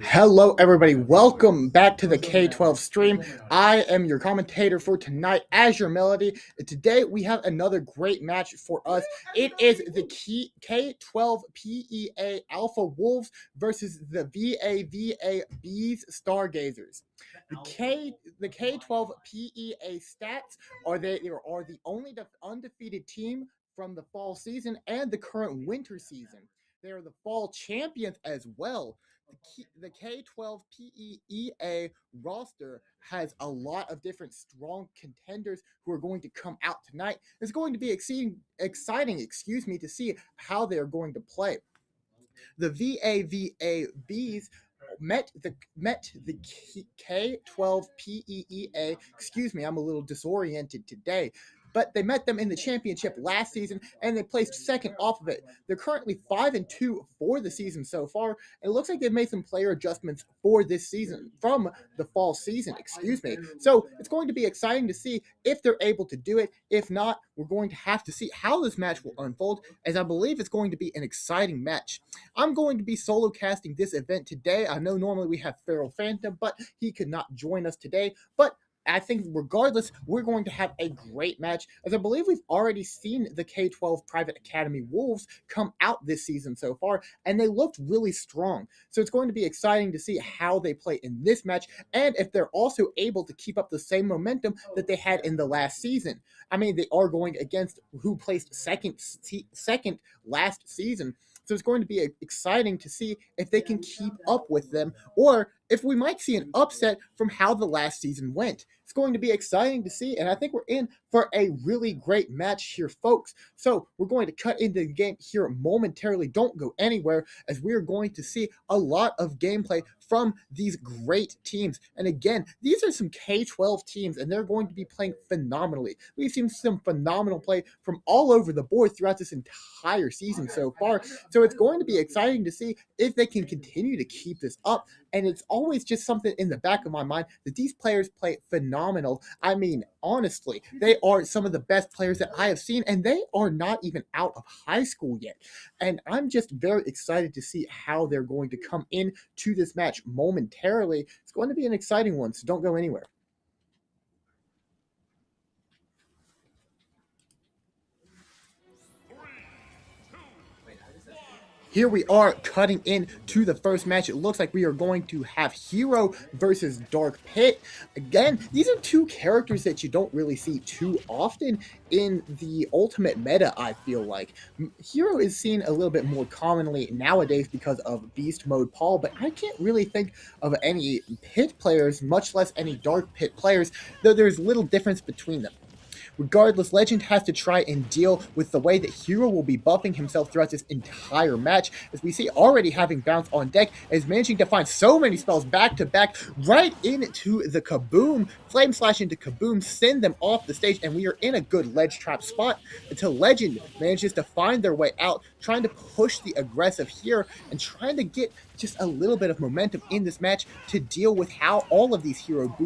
Hello, everybody. Welcome back to the K12 stream. I am your commentator for tonight, Azure Melody. Today, we have another great match for us. It is the K12 PEA Alpha Wolves versus the VAVA Bees Stargazers. The K12 PEA stats are the only undefeated team from the fall season and the current winter season. They are the fall champions as well. The K12 PEA roster has a lot of different strong contenders who are going to come out tonight. It's going to be exciting, to see how they're going to play. The VAVABs met the K12 PEEA. Excuse me, I'm a little disoriented today. But they met them in the championship last season, and they placed second off of it. They're currently 5-2 for the season so far. And it looks like they've made some player adjustments for this season from the fall season. So it's going to be exciting to see if they're able to do it. If not, we're going to have to see how this match will unfold, as I believe it's going to be an exciting match. I'm going to be solo casting this event today. I know normally we have Feral Phantom, but he could not join us today. But I think regardless, we're going to have a great match, as I believe we've already seen the K12 Private Academy Wolves come out this season so far, and they looked really strong. So it's going to be exciting to see how they play in this match, and if they're also able to keep up the same momentum that they had in the last season. I mean, they are going against who placed second last season. So it's going to be exciting to see if they can keep up with them, or if we might see an upset from how the last season went. It's going to be exciting to see, and I think we're in for a really great match here, folks. So we're going to cut into the game here momentarily. Don't go anywhere, as we are going to see a lot of gameplay from these great teams. And again, these are some K12 teams, and they're going to be playing phenomenally. We've seen some phenomenal play from all over the board throughout this entire season so far. So it's going to be exciting to see if they can continue to keep this up. And it's always just something in the back of my mind that these players play phenomenal. I mean, honestly, they are some of the best players that I have seen, and they are not even out of high school yet. And I'm just very excited to see how they're going to come in to this match momentarily. It's going to be an exciting one, so don't go anywhere. Here we are cutting in to the first match. It looks like we are going to have Hero versus Dark Pit. Again, these are two characters that you don't really see too often in the Ultimate meta, I feel like. Hero is seen a little bit more commonly nowadays because of Beast Mode Paul, but I can't really think of any Pit players, much less any Dark Pit players, though there's little difference between them. Regardless, Legend has to try and deal with the way that Hero will be buffing himself throughout this entire match, as we see already having Bounce on deck, is managing to find so many spells back to back right into the Kaboom. Flame Slash into Kaboom, send them off the stage, and we are in a good ledge trap spot until Legend manages to find their way out, trying to push the aggressive here and trying to get just a little bit of momentum in this match to deal with how all of these Hero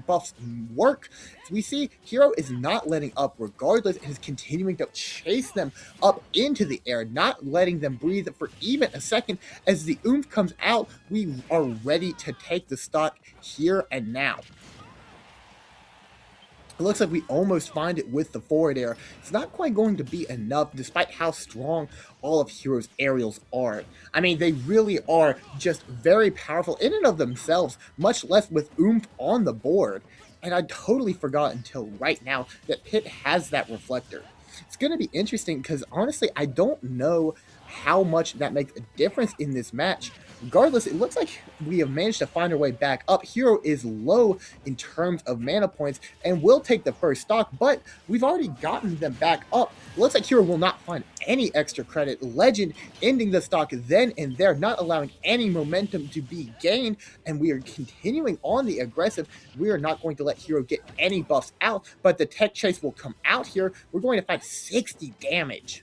buffs work. As we see, Hero is not letting up regardless, and is continuing to chase them up into the air, not letting them breathe for even a second. As the oomph comes out, we are ready to take the stock here and now. It looks like we almost find it with the forward air. It's not quite going to be enough, despite how strong all of Hero's aerials are. I mean, they really are just very powerful in and of themselves, much less with oomph on the board. And I totally forgot until right now that Pit has that reflector. It's going to be interesting because honestly, I don't know how much that makes a difference in this match. Regardless, it looks like we have managed to find our way back up. Hero is low in terms of mana points and will take the first stock, but we've already gotten them back up. It looks like Hero will not find any extra credit. Legend ending the stock then and there, not allowing any momentum to be gained, and we are continuing on the aggressive. We are not going to let Hero get any buffs out, but the tech chase will come out here. We're going to find 60 damage.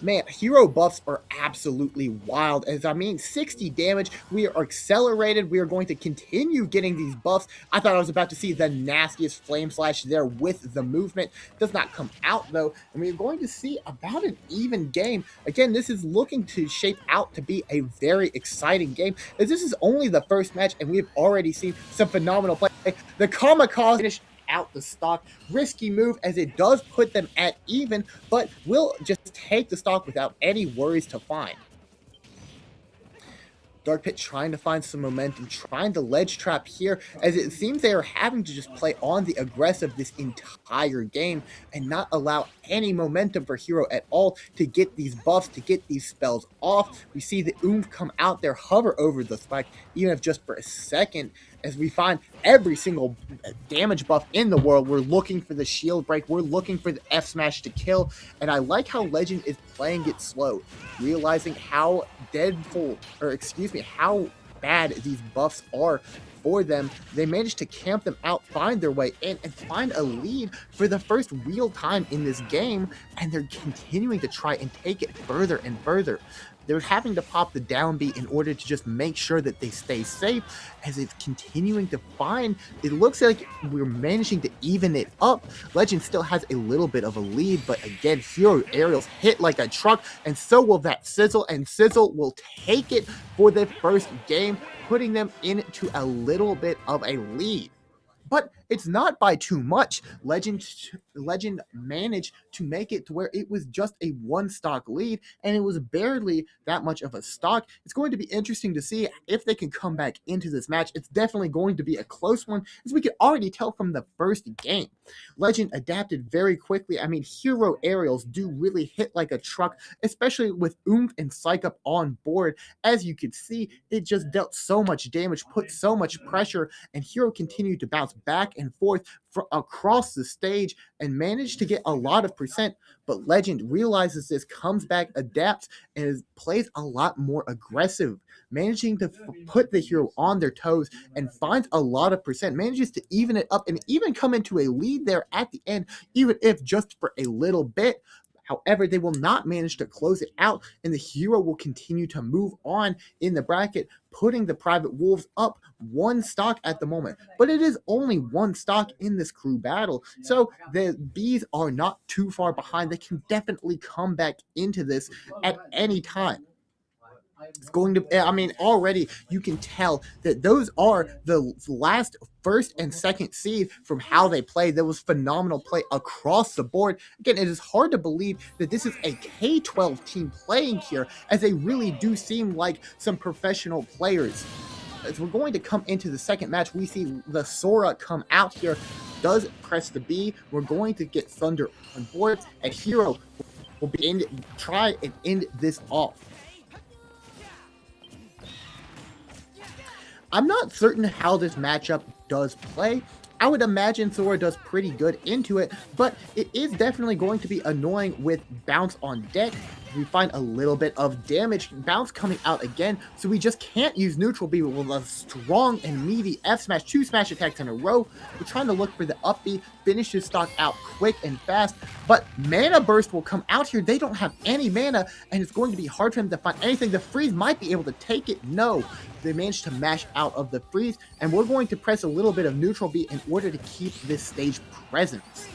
Man, hero buffs are absolutely wild. As I mean, 60 damage. We are accelerated. We are going to continue getting these buffs. I thought I was about to see the nastiest flame slash there with the movement. Does not come out though. And we're going to see about an even game. Again, this is looking to shape out to be a very exciting game, as this is only the first match and we've already seen some phenomenal play. The Kamikaze finish out the stock. Risky move, as it does put them at even, but will just take the stock without any worries to find. Dark Pit trying to find some momentum, trying to ledge trap here, as it seems they are having to just play on the aggressive this entire game and not allow any momentum for Hero at all to get these buffs, to get these spells off. We see the Oomph come out there, hover over the spike, even if just for a second, as we find every single damage buff in the world. We're looking for the shield break, we're looking for the F smash to kill, and I like how Legend is playing it slow, realizing how how bad these buffs are for them. They managed to camp them out, find their way in, and find a lead for the first real time in this game, and they're continuing to try and take it further and further. They're having to pop the down B in order to just make sure that they stay safe, as it's continuing to find. It looks like we're managing to even it up. Legend still has a little bit of a lead, but again, Hero aerials hit like a truck, and so will that Sizzle, and Sizzle will take it for the first game, putting them into a little bit of a lead. But it's not by too much. Legend managed to make it to where it was just a one stock lead, and it was barely that much of a stock. It's going to be interesting to see if they can come back into this match. It's definitely going to be a close one, as we could already tell from the first game. Legend adapted very quickly. I mean, hero aerials do really hit like a truck, especially with Oomph and Psych Up on board. As you could see, it just dealt so much damage, put so much pressure, and Hero continued to bounce back and forth across the stage and managed to get a lot of percent. But Legend realizes this, comes back, adapts, and plays a lot more aggressive, managing to put the Hero on their toes and finds a lot of percent, manages to even it up and even come into a lead there at the end, even if just for a little bit. However, they will not manage to close it out, and the Hero will continue to move on in the bracket, putting the Private Wolves up one stock at the moment. But it is only one stock in this crew battle, so the Bees are not too far behind. They can definitely come back into this at any time. It's going to, I mean, already you can tell that those are the last first and second seed from how they play. There was phenomenal play across the board. Again, it is hard to believe that this is a K12 team playing here, as they really do seem like some professional players. As we're going to come into the second match, we see the Sora come out here, does press the B. We're going to get Thunder on board, and Hero will try and end this off. I'm not certain how this matchup does play. I would imagine Sora does pretty good into it, but it is definitely going to be annoying with Bounce on deck. We find a little bit of damage, Bounce coming out again, so we just can't use neutral B with a strong and meaty F smash, 2 smash attacks in a row. We're trying to look for the up B, finish his stock out quick and fast, but Mana Burst will come out here. They don't have any mana, and it's going to be hard for them to find anything. The freeze might be able to take it. No, they managed to mash out of the freeze, and we're going to press a little bit of neutral B in order to keep this stage presence.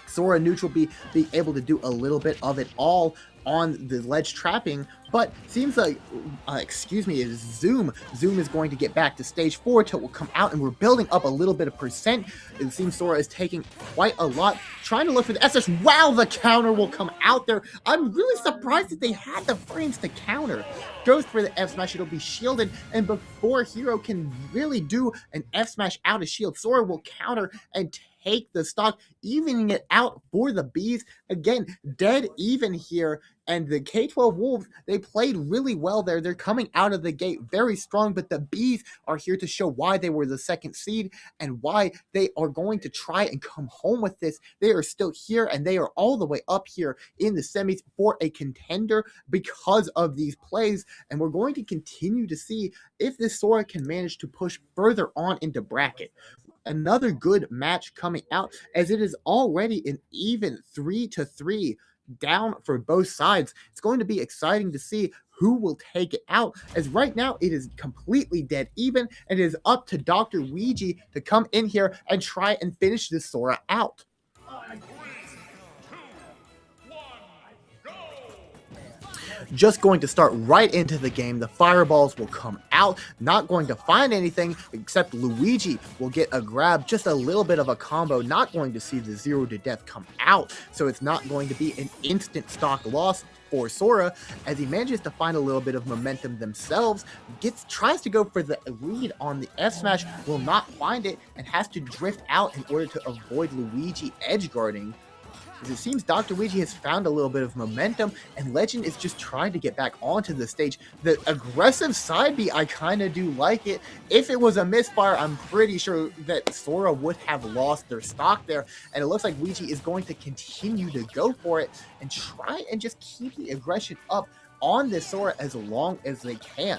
Sora neutral B being able to do a little bit of it all on the ledge trapping, but seems like, is Zoom. Zoom is going to get back to stage 4 till we'll come out, and we're building up a little bit of percent. It seems Sora is taking quite a lot, trying to look for the SS. Wow, the counter will come out there. I'm really surprised that they had the frames to counter. Goes for the F smash, it'll be shielded, and before Hero can really do an F smash out of shield, Sora will counter and take the stock, evening it out for the Bees. Again, dead even here. And the K12 Wolves, they played really well there. They're coming out of the gate very strong, but the Bees are here to show why they were the second seed and why they are going to try and come home with this. They are still here, and they are all the way up here in the semis for a contender because of these plays. And we're going to continue to see if this Sora can manage to push further on into bracket. Another good match coming out, as it is already an even 3-3. down for both sides. It's going to be exciting to see who will take it out, as right now it is completely dead even, and it is up to Dr. Ouija to come in here and try and finish this Sora out. Just going to start right into the game. The fireballs will come out, not going to find anything except Luigi will get a grab, just a little bit of a combo, not going to see the 0 to death come out, so it's not going to be an instant stock loss for Sora, as he manages to find a little bit of momentum themselves, tries to go for the lead on the F smash, will not find it, and has to drift out in order to avoid Luigi edge guarding. As it seems Dr. Ouija has found a little bit of momentum, and Legend is just trying to get back onto the stage. The aggressive side B, I kind of do like it. If it was a misfire, I'm pretty sure that Sora would have lost their stock there, and it looks like Ouija is going to continue to go for it and try and just keep the aggression up on this Sora as long as they can.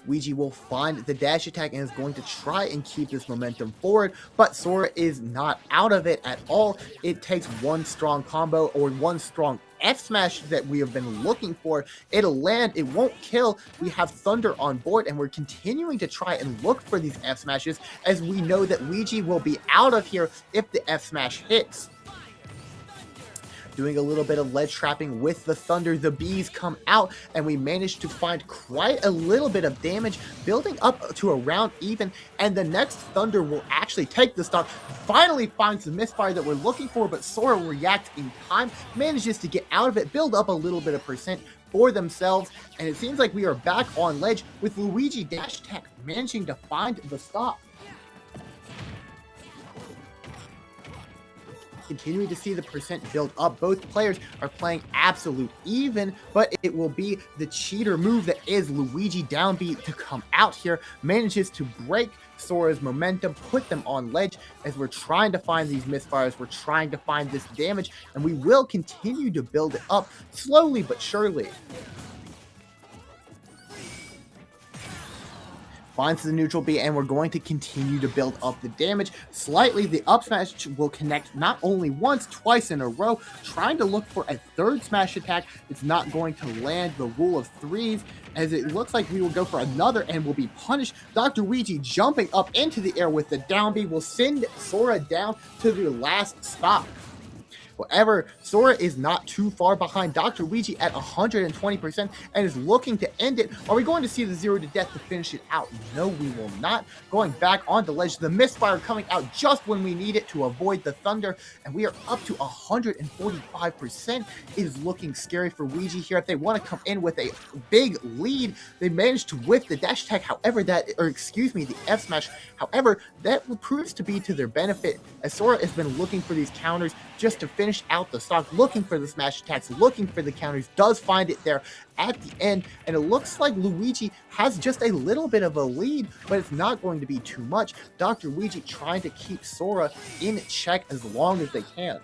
Ouija will find the dash attack and is going to try and keep this momentum forward, but Sora is not out of it at all. It takes one strong combo or one strong F smash that we have been looking for. It'll land, it won't kill. We have Thunder on board, and we're continuing to try and look for these F smashes, as we know that Ouija will be out of here if the F smash hits. Doing a little bit of ledge trapping with the Thunder, the bees come out, and we manage to find quite a little bit of damage, building up to around even, and the next Thunder will actually take the stock, finally finds the misfire that we're looking for, but Sora reacts in time, manages to get out of it, build up a little bit of percent for themselves, and it seems like we are back on ledge with Luigi dash attack managing to find the stop. Continuing to see the percent build up. Both players are playing absolute even, but it will be the cheater move that is Luigi down B to come out here, manages to break Sora's momentum, put them on ledge, as we're trying to find these misfires, we're trying to find this damage, and we will continue to build it up slowly but surely. Finds the neutral B, and we're going to continue to build up the damage. Slightly, the up smash will connect not only once, twice in a row, trying to look for a third smash attack. It's not going to land. The rule of threes, as it looks like we will go for another and will be punished. Dr. Ouija jumping up into the air with the down B will send Sora down to the last stop. However, Sora is not too far behind Dr. Ouija at 120% and is looking to end it. Are we going to see the 0 to death to finish it out? No, we will not. Going back on the ledge, the misfire coming out just when we need it to avoid the Thunder, and we are up to 145%. It is looking scary for Ouija here. If they want to come in with a big lead, they managed to whiff the dash attack, the F smash. However, that proves to be to their benefit, as Sora has been looking for these counters just to finish out the stock, looking for the smash attacks, looking for the counters, does find it there at the end, and it looks like Luigi has just a little bit of a lead, but it's not going to be too much. Dr. Ouija trying to keep Sora in check as long as they can.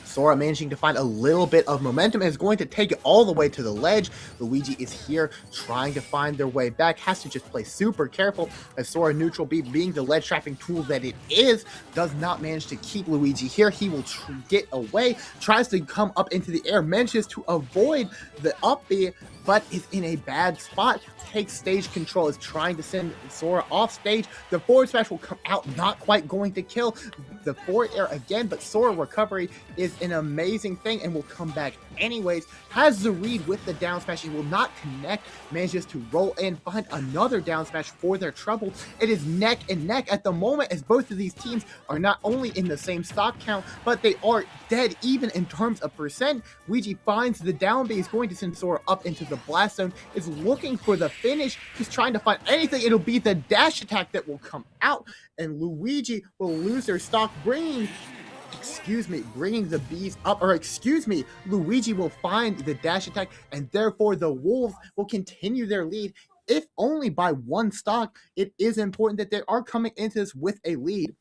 Sora managing to find a little bit of momentum and is going to take it all the way to the ledge. Luigi is here trying to find their way back, has to just play super careful, as Sora neutral B, being the ledge trapping tool that it is, does not manage to keep Luigi here. He will get away, tries to come up into the air, manages to avoid the up B, but is in a bad spot. Takes stage control, is trying to send Sora off stage. The forward smash will come out, not quite going to kill the forward air again, but Sora recovery is an amazing thing and will come back anyways. Has the read with the down smash, he will not connect, manages to roll in, find another down smash for their trouble. It is neck and neck at the moment, as both of these teams are not only in the same stock count, but they are dead even in terms of percent. Ouija finds the down B, is going to send Sora up into the blast zone, is looking for the finish, he's trying to find anything. It'll be the dash attack that will come out, and Luigi will lose their stock, bringing the bees up, Luigi will find the dash attack, and therefore the Wolves will continue their lead, if only by one stock. It is important that they are coming into this with a lead.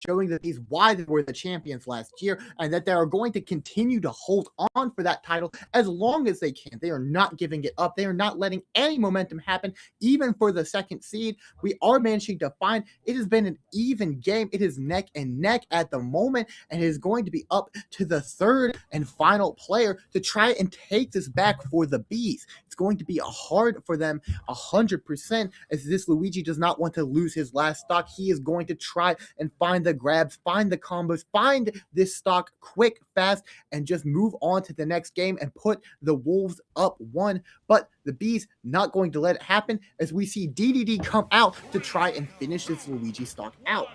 showing that these why they were the champions last year and that they are going to continue to hold on for that title as long as they can. They are not giving it up. They are not letting any momentum happen, even for the second seed. We are managing to find it has been an even game. It is neck and neck at the moment, and it is going to be up to the third and final player to try and take this back for the Bees. It's going to be hard for them 100%, as this Luigi does not want to lose his last stock. He is going to try and find the grabs, find the combos, find this stock quick, fast, and just move on to the next game and put the Wolves up one. But the Bees not going to let it happen, as we see DDD come out to try and finish this Luigi stock out.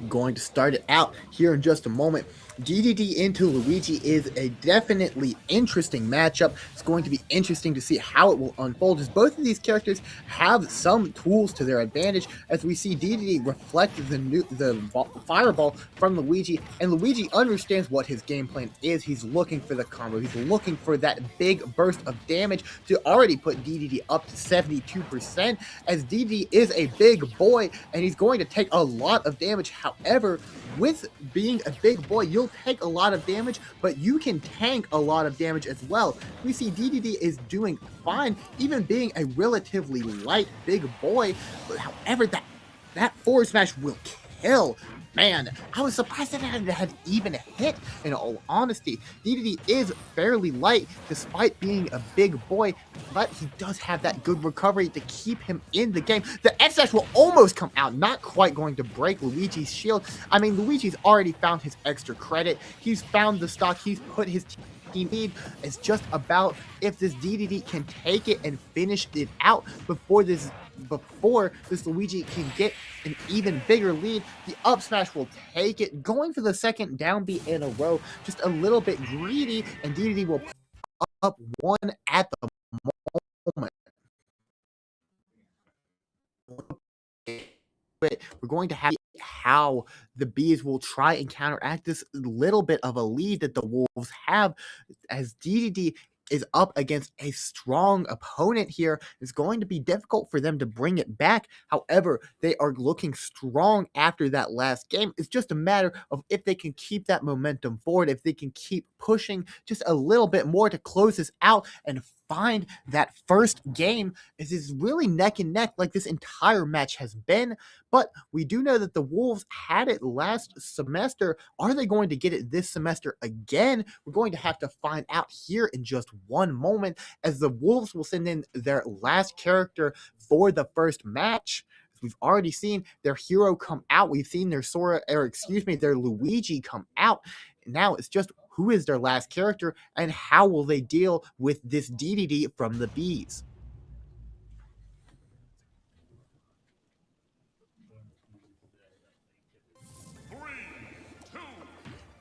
Going to start it out here in just a moment. DDD into Luigi is a definitely interesting matchup. It's going to be interesting to see how it will unfold, as both of these characters have some tools to their advantage, as we see DDD reflect the fireball from Luigi, and Luigi understands what his game plan is. He's looking for the combo. He's looking for that big burst of damage to already put DDD up to 72%, as DDD is a big boy, and he's going to take a lot of damage. However, with being a big boy, you'll take a lot of damage, but you can tank a lot of damage as well. We see DDD is doing fine, even being a relatively light big boy. However, that forward smash will kill. Man, I was surprised that it had even hit, in all honesty. DDD is fairly light despite being a big boy, but he does have that good recovery to keep him in the game. The X-Dash will almost come out, not quite going to break Luigi's shield. I mean, Luigi's already found his extra credit. He's found the stock. He's put his team lead. It's just about if this DDD can take it and finish it out before this Luigi can get an even bigger lead. The up smash will take it, going for the second down B in a row, just a little bit greedy, and DDD will put up one at the moment. We're going to have how the Bees will try and counteract this little bit of a lead that the Wolves have, as DDD is up against a strong opponent here. It's going to be difficult for them to bring it back. However, they are looking strong after that last game. It's just a matter of if they can keep that momentum forward, if they can keep pushing just a little bit more to close this out and find that first game. This is really neck and neck like this entire match has been, but we do know that the Wolves had it last semester. Are they going to get it this semester again? We're going to have to find out here in just one moment, as the Wolves will send in their last character for the first match. We've already seen their hero come out. We've seen their their Luigi come out. Now it's just who is their last character and how will they deal with this DDD from the Bees.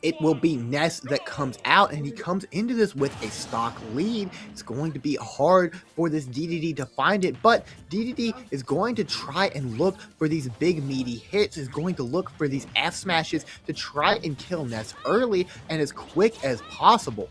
It will be Ness that comes out, and he comes into this with a stock lead. It's going to be hard for this DDD to find it, but DDD is going to try and look for these big meaty hits, is going to look for these F smashes to try and kill Ness early and as quick as possible.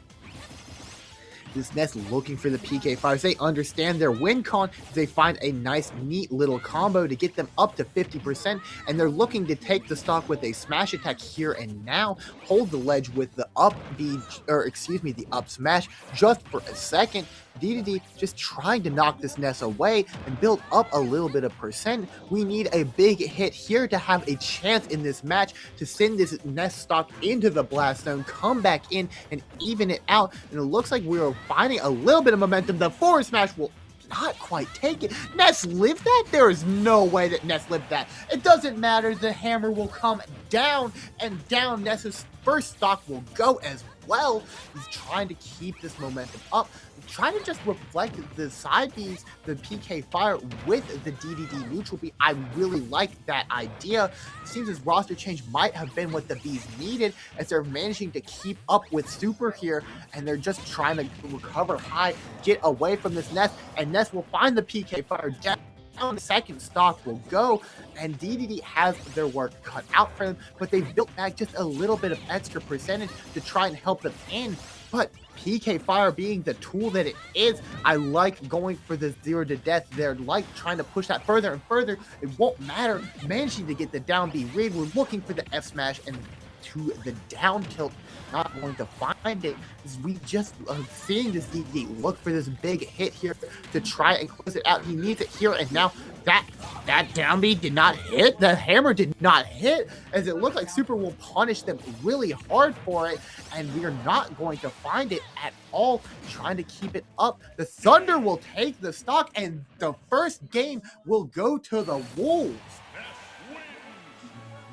This Ness looking for the PK fires. They understand their win con. They find a nice, neat little combo to get them up to 50%, and they're looking to take the stock with a smash attack here and now. Hold the ledge with the up B, the up smash just for a second. DDD just trying to knock this Ness away and build up a little bit of percent. We need a big hit here to have a chance in this match to send this Ness stock into the blast zone, come back in and even it out. And it looks like we're finding a little bit of momentum. The forward smash will not quite take it. Ness lived that? There is no way that Ness lived that. It doesn't matter. The hammer will come down, and down Ness's first stock will go as well. He's trying to keep this momentum up, trying to just reflect the side Bs, the PK fire with the DDD neutral B. I really like that idea. It seems his roster change might have been what the Bees needed, as they're managing to keep up with Super here, and they're just trying to recover high, get away from this Ness, and Ness will find the PK fire down down the second stock will go, and DDD has their work cut out for them, but they've built back just a little bit of extra percentage to try and help them in. But PK Fire being the tool that it is, I like going for the 0 to death. They're like trying to push that further and further. It won't matter. Managing to get the down B read. We're looking for the F smash and to the down tilt. Not going to find it. We just seeing this DD look for this big hit here to try and close it out. He needs it here and now. That down B did not hit. The hammer did not hit, as it looked like Super will punish them really hard for it, and we are not going to find it at all. Trying to keep it up. The Thunder will take the stock, and the first game will go to the Wolves.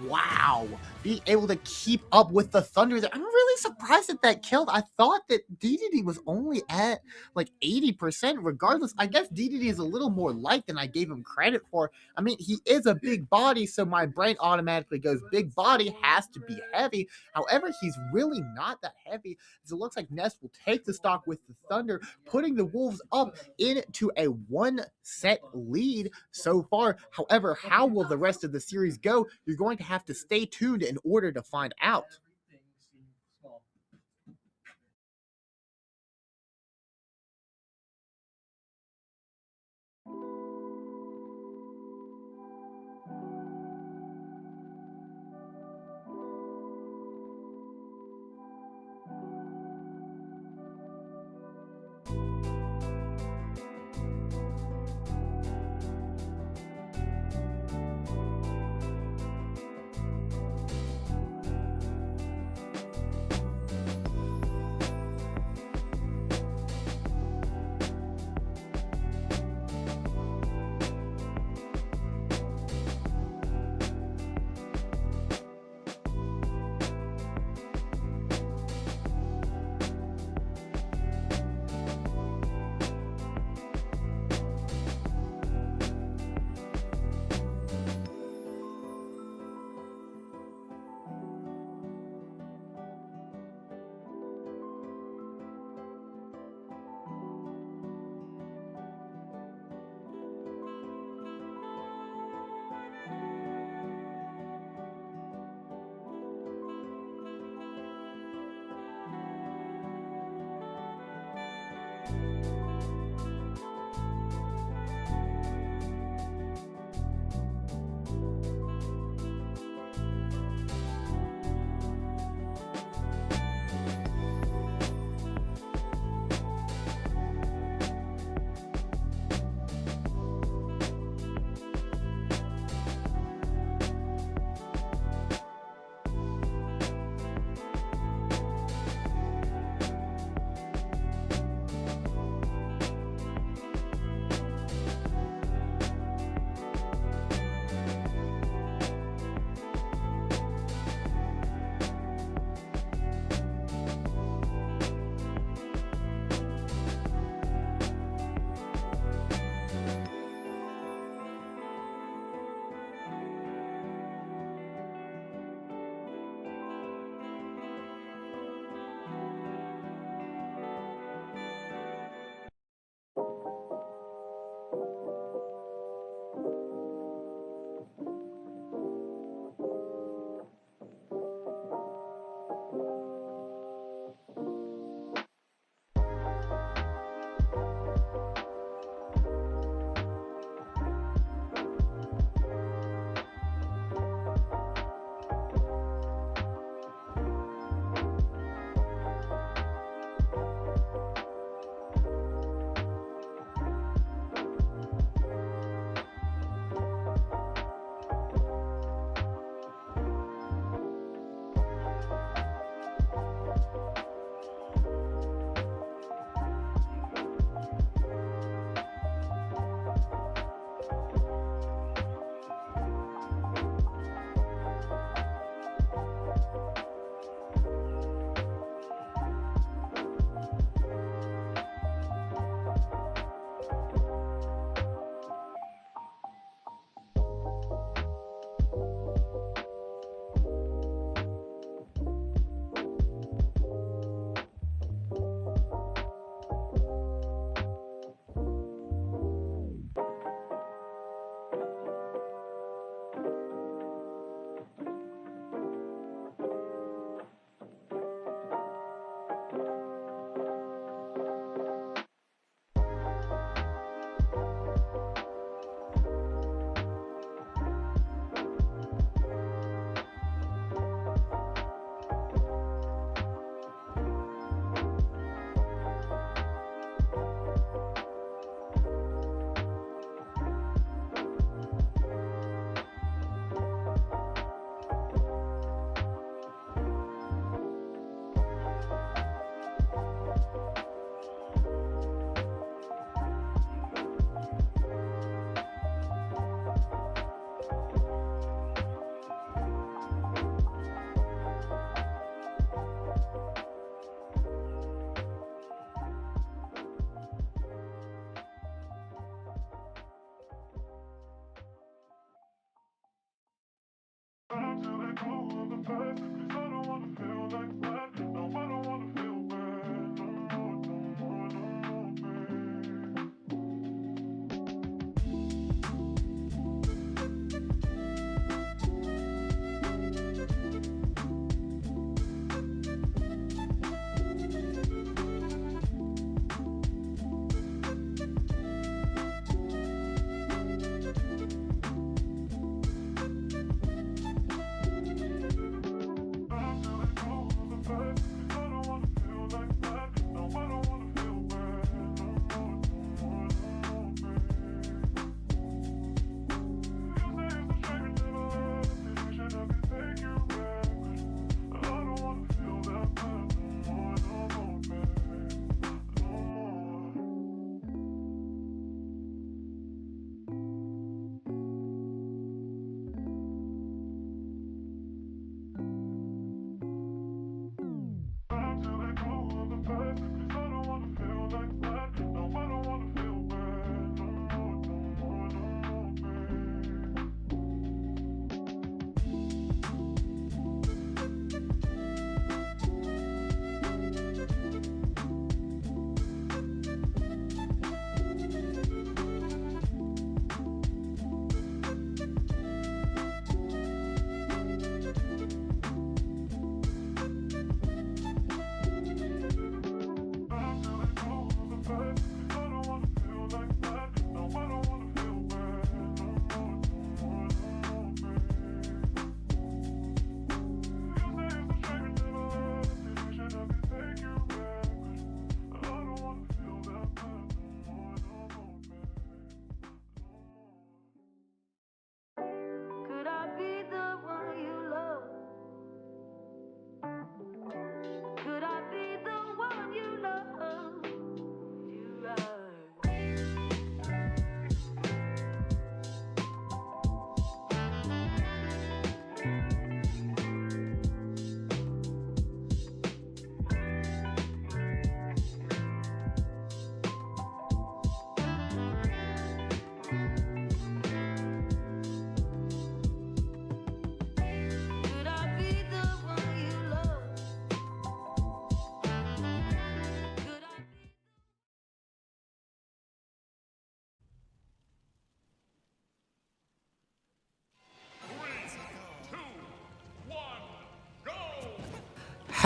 Wow, being able to keep up with the Thunder. I'm really surprised that that killed. I thought that DDD was only at like 80%. Regardless, I guess DDD is a little more light than I gave him credit for. I mean, he is a big body, so my brain automatically goes, big body has to be heavy. However, he's really not that heavy, as it looks like Ness will take the stock with the Thunder, putting the Wolves up into a 1-set lead so far. However, how will the rest of the series go? You're going to have to stay tuned in order to find out.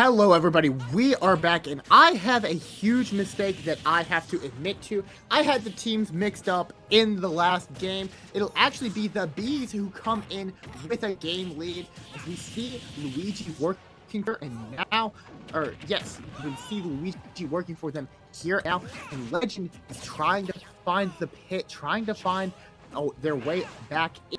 Hello everybody, we are back and I have a huge mistake that I have to admit to. I had the teams mixed up in the last game. It'll actually be the Bees who come in with a game lead as we see Luigi working for and now, we see Luigi working for them here now, and Legend is trying to find the pit, trying to find their way back in.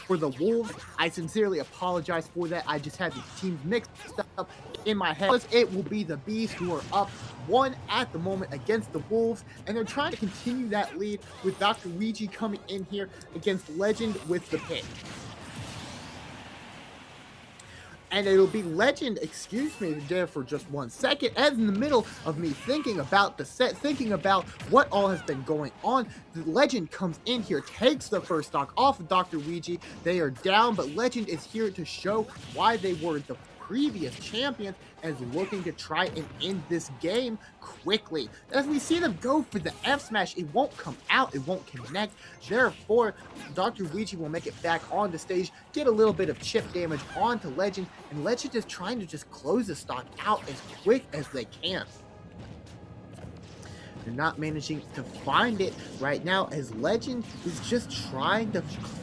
For the Wolves, I sincerely apologize for that. I just had the teams mixed up in my head. It will be the Bees who are up 1 at the moment against the Wolves, and they're trying to continue that lead with Dr. Luigi coming in here against Legend with the pit. And it'll be Legend, excuse me there for just 1 second, as in the middle of me thinking about the set, thinking about what all has been going on, the Legend comes in here, takes the first stock off of Dr. Luigi. They are down, but Legend is here to show why they were the previous champions, as looking to try and end this game quickly. As we see them go for the F smash, it won't come out, it won't connect. Therefore, Dr. Luigi will make it back on the stage, get a little bit of chip damage onto Legend, and Legend is trying to just close the stock out as quick as they can. They're not managing to find it right now, as Legend is just trying to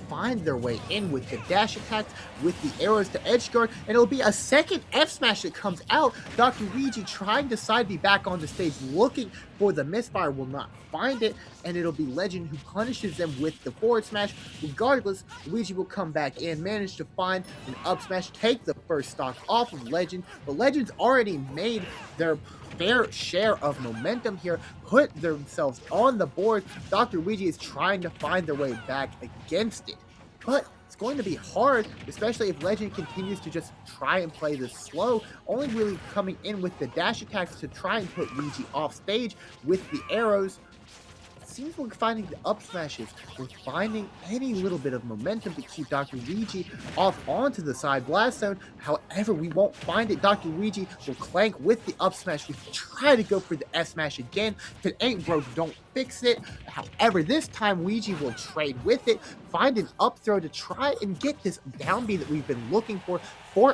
find their way in with the dash attacks, with the arrows to edge guard, and it'll be a second F smash that comes out. Dr. Luigi trying to side B back on the stage, looking for the misfire, will not find it, and it'll be Legend who punishes them with the forward smash. Regardless, Luigi will come back in, manage to find an up smash, take the first stock off of Legend, but Legend's already made their fair share of momentum here, put themselves on the board. Dr. Luigi is trying to find their way back against it, but it's going to be hard, especially if Legend continues to just try and play this slow, only really coming in with the dash attacks to try and put Luigi off stage with the arrows. Seems we're finding the up smashes. We're finding any little bit of momentum to keep Dr. Luigi off onto the side blast zone. However, we won't find it. Dr. Luigi will clank with the up smash. We try to go for the S smash again. If it ain't broke, don't fix it. However, this time Luigi will trade with it, find an up throw to try and get this down B that we've been looking for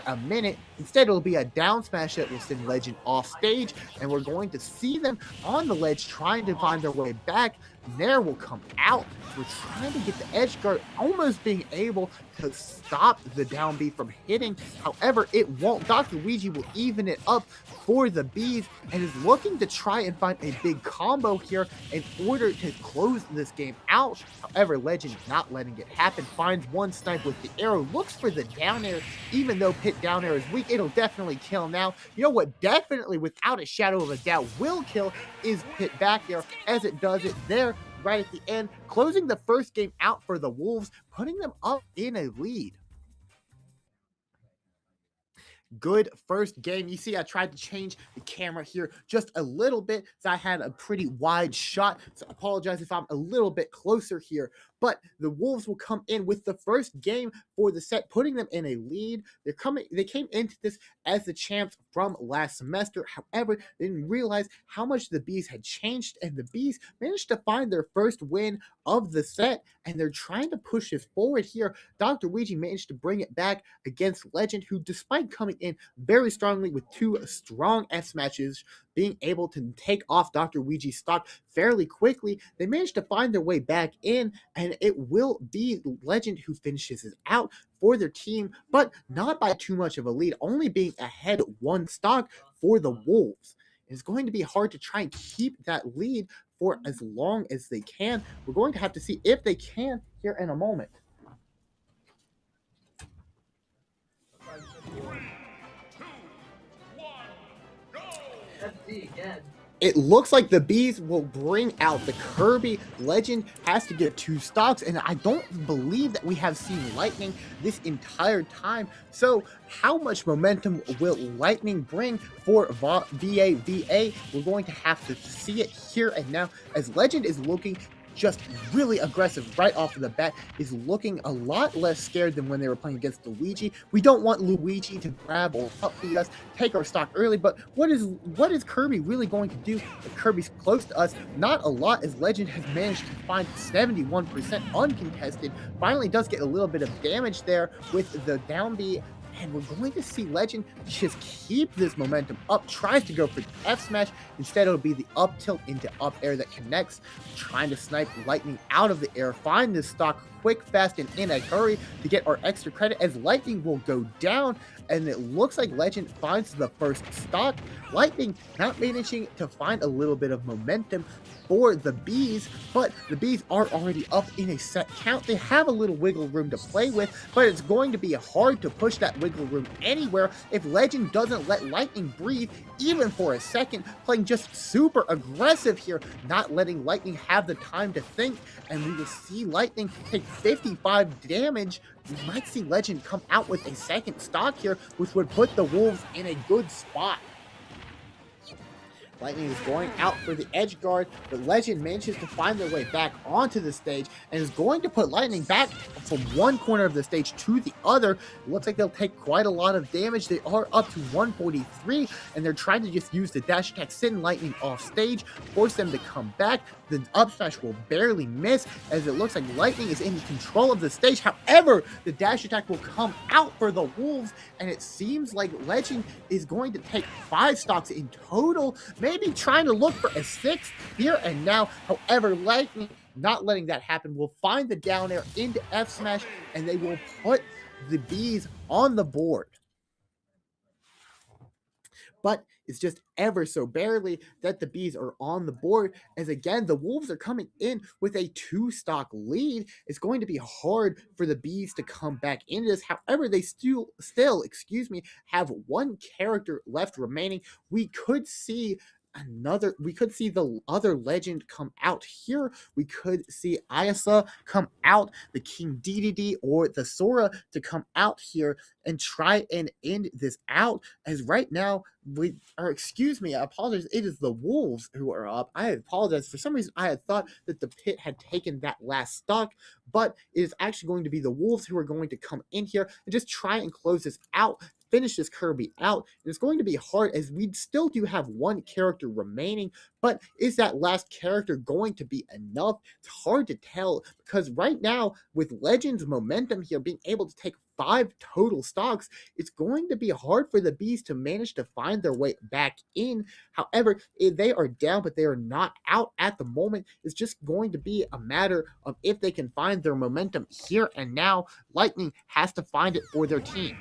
a minute. Instead, it'll be a down smash that will send Legend off stage, and we're going to see them on the ledge trying to find their way back. Nair will come out. We're trying to get the edge guard, almost being able to stop the down B from hitting. However, it won't. Dr. Luigi will even it up for the Bees and is looking to try and find a big combo here in order to close this game out. However, Legend not letting it happen, finds one snipe with the arrow, looks for the down air. Even though pit down air is weak, it'll definitely kill now. You know what definitely, without a shadow of a doubt, will kill is pit back air, as it does it there right at the end, closing the first game out for the Wolves, putting them up in a lead. Good first game. You see, I tried to change the camera here just a little bit, so I had a pretty wide shot, so I apologize if I'm a little bit closer here. But the Wolves will come in with the first game for the set, putting them in a lead. They came into this as the champs from last semester. However, they didn't realize how much the Bees had changed, and the Bees managed to find their first win of the set, and they're trying to push it forward here. Dr. Luigi managed to bring it back against Legend, who, despite coming in very strongly with 2 strong F smashes, being able to take off Dr. Luigi's stock fairly quickly, they managed to find their way back in, and it will be Legend who finishes it out for their team, but not by too much of a lead, only being ahead 1 stock for the Wolves. It's going to be hard to try and keep that lead for as long as they can. We're going to have to see if they can here in a moment. It looks like the Bees will bring out the Kirby. Legend has to get 2 stocks, and I don't believe that we have seen Lightning this entire time. So how much momentum will Lightning bring for VAVA? We're going to have to see it here and now, as Legend is looking just really aggressive right off of the bat, is looking a lot less scared than when they were playing against Luigi. We don't want Luigi to grab or upbeat us, take our stock early, but what is Kirby really going to do if Kirby's close to us? Not a lot, as Legend has managed to find 71% uncontested. Finally does get a little bit of damage there with the down B And we're going to see Legend just keep this momentum up, tries to go for the F smash. Instead, it'll be the up tilt into up air that connects, trying to snipe Lightning out of the air, find this stock quick, fast, and in a hurry to get our extra credit as Lightning will go down. And it looks like Legend finds the first stock. Lightning not managing to find a little bit of momentum for the Bees, but the Bees are already up in a set count. They have a little wiggle room to play with, but it's going to be hard to push that wiggle room anywhere if Legend doesn't let Lightning breathe even for a second, playing just super aggressive here, not letting Lightning have the time to think, and we will see Lightning take 55 damage. We might see Legend come out with a second stock here, which would put the Wolves in a good spot. Lightning is going out for the edge guard, but Legend manages to find their way back onto the stage and is going to put Lightning back from one corner of the stage to the other. It looks like they'll take quite a lot of damage. They are up to 143, and they're trying to just use the dash attack, send Lightning off stage, force them to come back. The up smash will barely miss, as it looks like Lightning is in control of the stage. However, the dash attack will come out for the Wolves, and it seems like Legend is going to take 5 stocks in total, maybe trying to look for a 6th here and now. However, Lightning not letting that happen will find the down air into F smash, and they will put the Bees on the board. But it's just ever so barely that the Bees are on the board, as again the Wolves are coming in with a 2-stock lead. It's going to be hard for the Bees to come back into this. However, they still have one character left remaining. We could see the other Legend come out here. We could see Ayasa come out, the King DDD or the Sora to come out here and try and end this out, as right now I apologize, it is the Wolves who are up. I apologize, for some reason I had thought that the Pit had taken that last stock, but it is actually going to be the Wolves who are going to come in here and just try and close this out, finish this Kirby out. And it's going to be hard, as we still do have one character remaining, but is that last character going to be enough? It's hard to tell, because right now with Legends momentum here, being able to take 5 total stocks, it's going to be hard for the Bees to manage to find their way back in. However, they are down, but they are not out at the moment. It's just going to be a matter of if they can find their momentum here and now. Lightning has to find it for their team.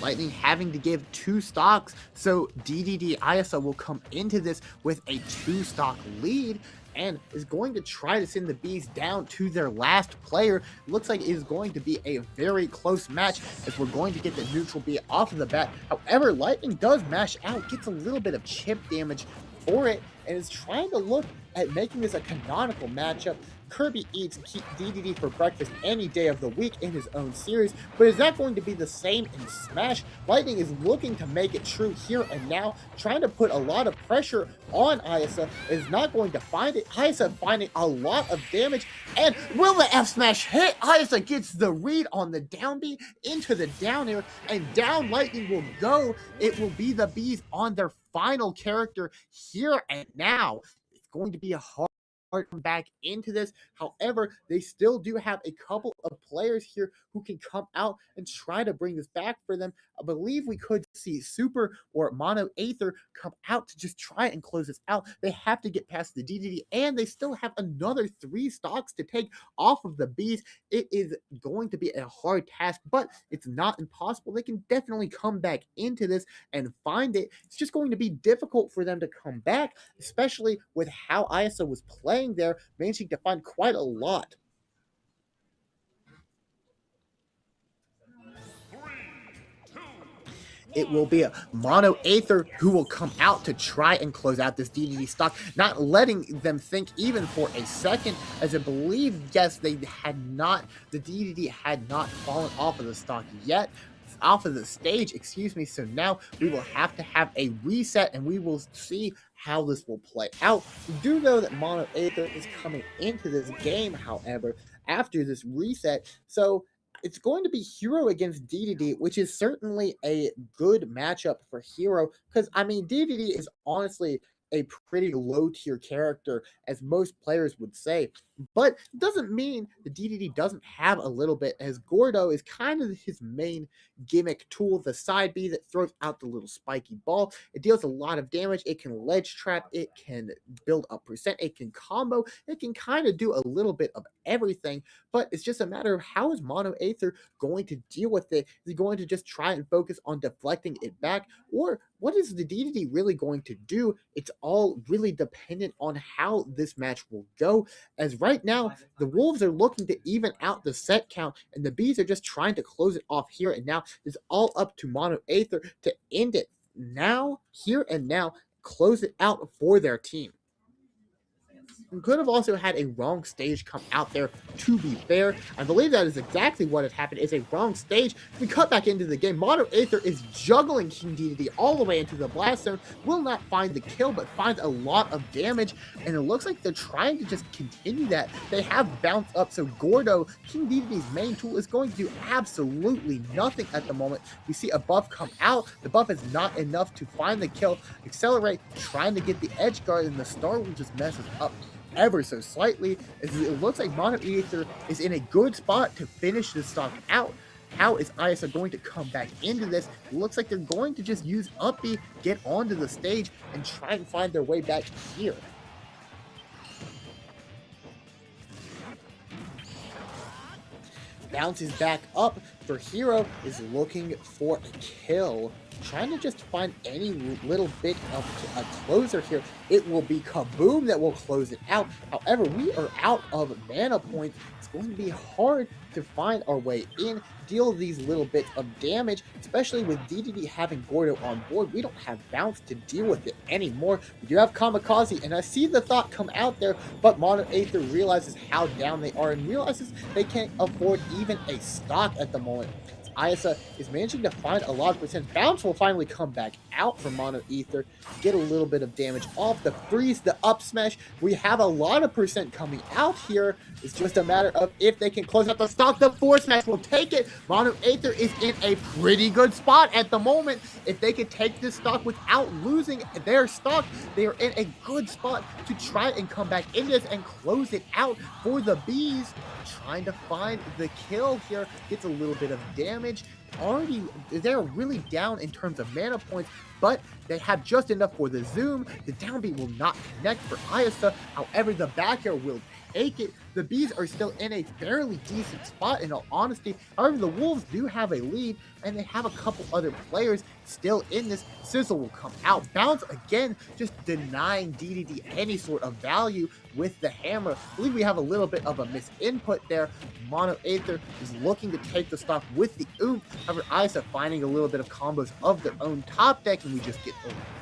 Lightning having to give 2 stocks, so DDD Ayasa will come into this with a 2-stock lead and is going to try to send the Bees down to their last player. It looks like it is going to be a very close match, as we're going to get the neutral B off of the bat. However, Lightning does mash out, gets a little bit of chip damage for it, and is trying to look at making this a canonical matchup. Kirby eats DDD for breakfast any day of the week in his own series, but is that going to be the same in Smash? Lightning is looking to make it true here and now, trying to put a lot of pressure on Ayasa, is not going to find it. Ayasa finding a lot of damage, and will the F smash hit? Ayasa gets the read on the down B into the down air, and down Lightning will go. It will be the Bees on their final character here and now. It's going to be a hard come back into this. However, they still do have a couple of players here who can come out and try to bring this back for them. I believe we could see Super or Mono Aether come out to just try and close this out. They have to get past the DDD, and they still have another 3 stocks to take off of the Bees. It is going to be a hard task, but it's not impossible. They can definitely come back into this and find it. It's just going to be difficult for them to come back, especially with how Ayasa was playing there, managing to find quite a lot. It will be a Mono Aether who will come out to try and close out this DDD stock, not letting them think even for a second, as I believe, yes, the DDD had not fallen off of the stock yet. Off of the stage, excuse me. So now we will have to have a reset, and we will see how this will play out. We do know that Mono Aether is coming into this game, however, after this reset. So it's going to be Hero against DDD, which is certainly a good matchup for Hero, because, I mean, DDD is honestly a pretty low-tier character, as most players would say. But it doesn't mean the DDD doesn't have a little bit, as Gordo is kind of his main gimmick tool, the side B that throws out the little spiky ball. It deals a lot of damage. It can ledge trap. It can build up percent. It can combo. It can kind of do a little bit of everything, but it's just a matter of how is Mono Aether going to deal with it? Is he going to just try and focus on deflecting it back? Or what is the DDD really going to do? It's all really dependent on how this match will go, as right now, the Wolves are looking to even out the set count, and the Bees are just trying to close it off here and now. It's all up to Mono Aether to end it now, here and now, close it out for their team. We could have also had a wrong stage come out there, to be fair. I believe that is exactly what had happened. It's a wrong stage. We cut back into the game. Mono Aether is juggling King DDD all the way into the blast zone. Will not find the kill, but finds a lot of damage. And it looks like they're trying to just continue that. They have bounced up. So Gordo, King DDD's main tool, is going to do absolutely nothing at the moment. We see a buff come out. The buff is not enough to find the kill. Accelerate, trying to get the edge guard, and the star will just messes up ever so slightly, as it looks like Mono Aether is in a good spot to finish this stock out. How is ISA going to come back into this? It looks like they're going to just use up B, get onto the stage, and try and find their way back here. Bounces back up for Hero, is looking for a kill, trying to just find any little bit of a closer here. It will be Kaboom that will close it out. However, we are out of mana points. It's going to be hard to find our way in, deal these little bits of damage, especially with DDD having Gordo on board. We don't have bounce to deal with it anymore. We do have Kamikaze, and I see the thought come out there, but Mono Aether realizes how down they are and realizes they can't afford even a stock at the moment. Isa is managing to find a lot of percent. Bounce will finally come back out from Mono Aether, get a little bit of damage off the freeze, the up smash. We have a lot of percent coming out here. It's just a matter of if they can close out the stock. The force smash will take it. Mono Aether is in a pretty good spot at the moment. If they could take this stock without losing their stock, they are in a good spot to try and come back in this and close it out for the Bees. Trying to find the kill here, gets a little bit of damage. Already, they're really down in terms of mana points, but they have just enough for the zoom. The downbeat will not connect for Isa. However, the back air will take it. The Bees are still in a fairly decent spot, in all honesty. However, the Wolves do have a lead, and they have a couple other players still in this. Sizzle will come out. Bounce again, just denying DDD any sort of value with the hammer. I believe we have a little bit of a misinput there. Mono Aether is looking to take the stock with the oomph. However, Isa finding a little bit of combos of their own top deck, and we just get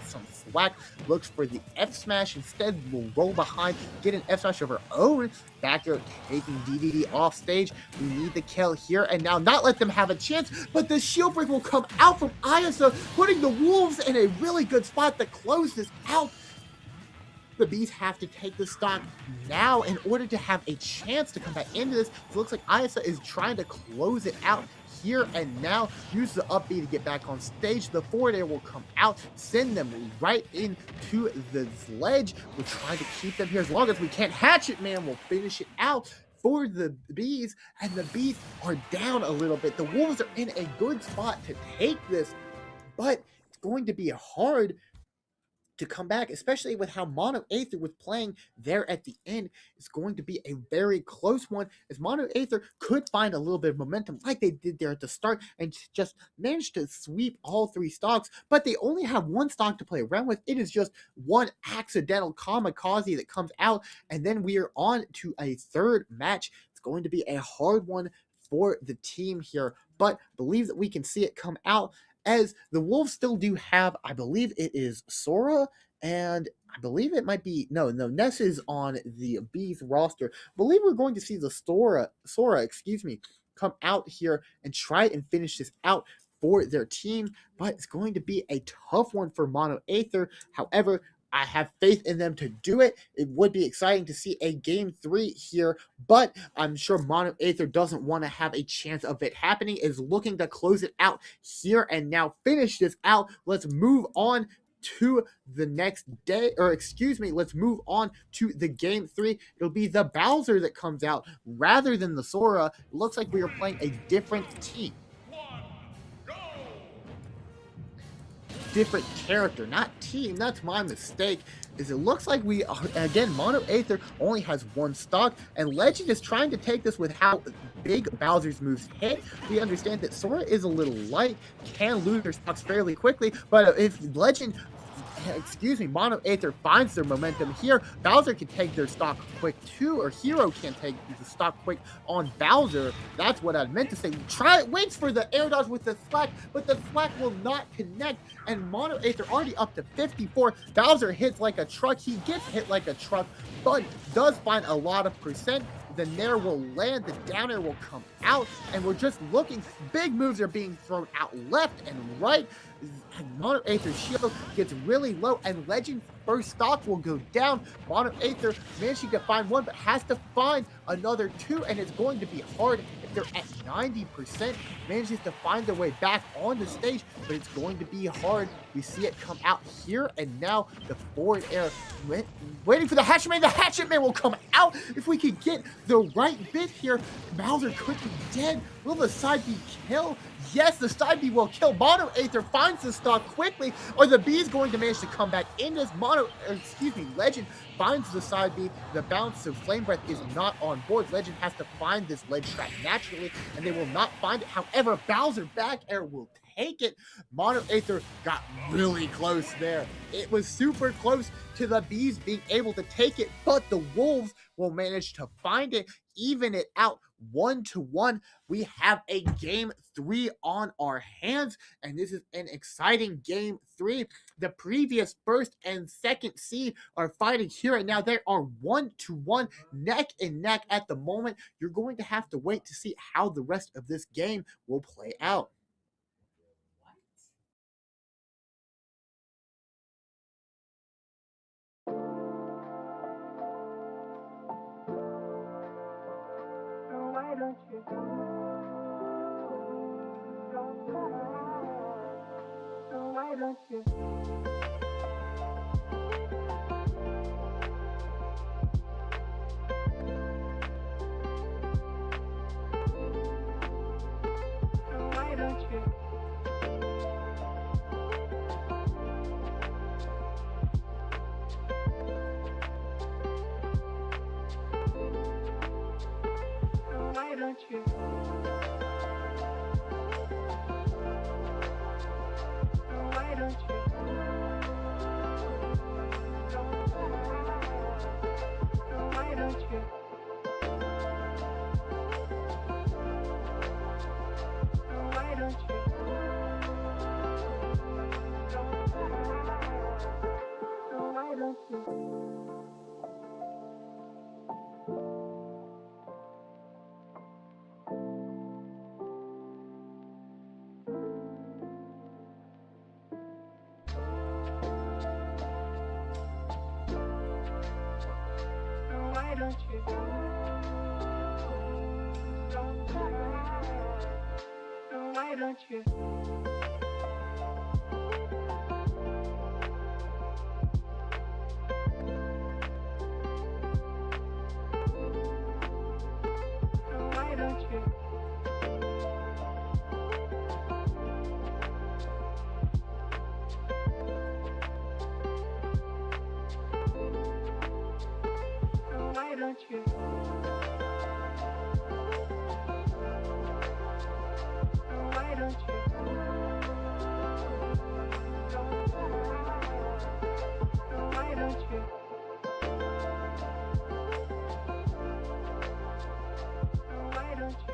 some slack. Looks for the F smash. Instead, will roll behind, get an F smash of her own. Back air taking DDD off stage. We need the kill here and now, not let them have a chance, but the shield break will come out from Isa, putting the Wolves in a really good spot to close this out. The Bees have to take the stock now in order to have a chance to come back into this. It looks like Isa is trying to close it out here and now. Use the up B to get back on stage. The forward air will come out, send them right into the ledge. We're trying to keep them here as long as we can. Hatchet Man will finish it out for the Bees, and the Bees are down a little bit. The Wolves are in a good spot to take this, but it's going to be hard to come back, especially with how Mono Aether was playing there at the end. It's going to be a very close one, as Mono Aether could find a little bit of momentum like they did there at the start and just managed to sweep all three stocks, but they only have one stock to play around with. It is just one accidental kamikaze that comes out, and then we are on to a third match. It's going to be a hard one for the team here, but I believe that we can see it come out, as the Wolves still do have, I believe it is Sora, and I believe it might be, no, Ness is on the Bees roster. I believe we're going to see the Sora, come out here and try and finish this out for their team, but it's going to be a tough one for Mono Aether. However, I have faith in them to do it. It would be exciting to see a game 3 here, but I'm sure Mono Aether doesn't want to have a chance of it happening, is looking to close it out here and now, finish this out. Let's move on to the next day, or excuse me, let's move on to the game 3. It'll be the Bowser that comes out rather than the Sora. It looks like we are playing a different team. Different character, not team. That's my mistake. Is it looks like we are, again, Mono Aether only has one stock, and Legend is trying to take this with how big Bowser's moves hit. We understand that Sora is a little light, can lose her stocks fairly quickly, but if Legend, excuse me, Mono Aether finds their momentum here, Bowser can take their stock quick too, or Hero can take the stock quick on Bowser. That's what I meant to say. Waits for the air dodge with the slack, but the slack will not connect, and Mono Aether already up to 54. Bowser hits like a truck. He gets hit like a truck, but does find a lot of percent. The Nair will land, the down air will come out, and we're just looking. Big moves are being thrown out left and right. Mono Aether's shield gets really low, and Legend's first stock will go down. Mono Aether managing to find one, but has to find another two, and it's going to be hard if they're at 90%. Manages to find their way back on the stage, but it's going to be hard. We see it come out here, and now the forward air, waiting for the Hatchet Man. The Hatchet Man will come out. If we could get the right bit here, Bowser could be dead. Will the side B kill? Yes, the side B will kill. Mono Aether finds the stock quickly, or the B is going to manage to come back in as Legend finds the side B. The bounce of Flame Breath is not on board. Legend has to find this ledge trap naturally, and they will not find it. However, Bowser back air will take it. Mono Aether got really close there. It was super close to the Bees being able to take it, but the Wolves will manage to find it, even it out 1-1. We have a game 3 on our hands, and this is an exciting game 3. The previous first and second seed are fighting here, and now they are 1-1, neck and neck at the moment. You're going to have to wait to see how the rest of this game will play out. Why don't you? Why don't you? Why don't you? Why don't you? Why don't you? Why don't you? Why don't you? Why don't you? Why don't you? Why don't you? Why don't you? Why don't you? Why don't you? Why don't you? Why don't you?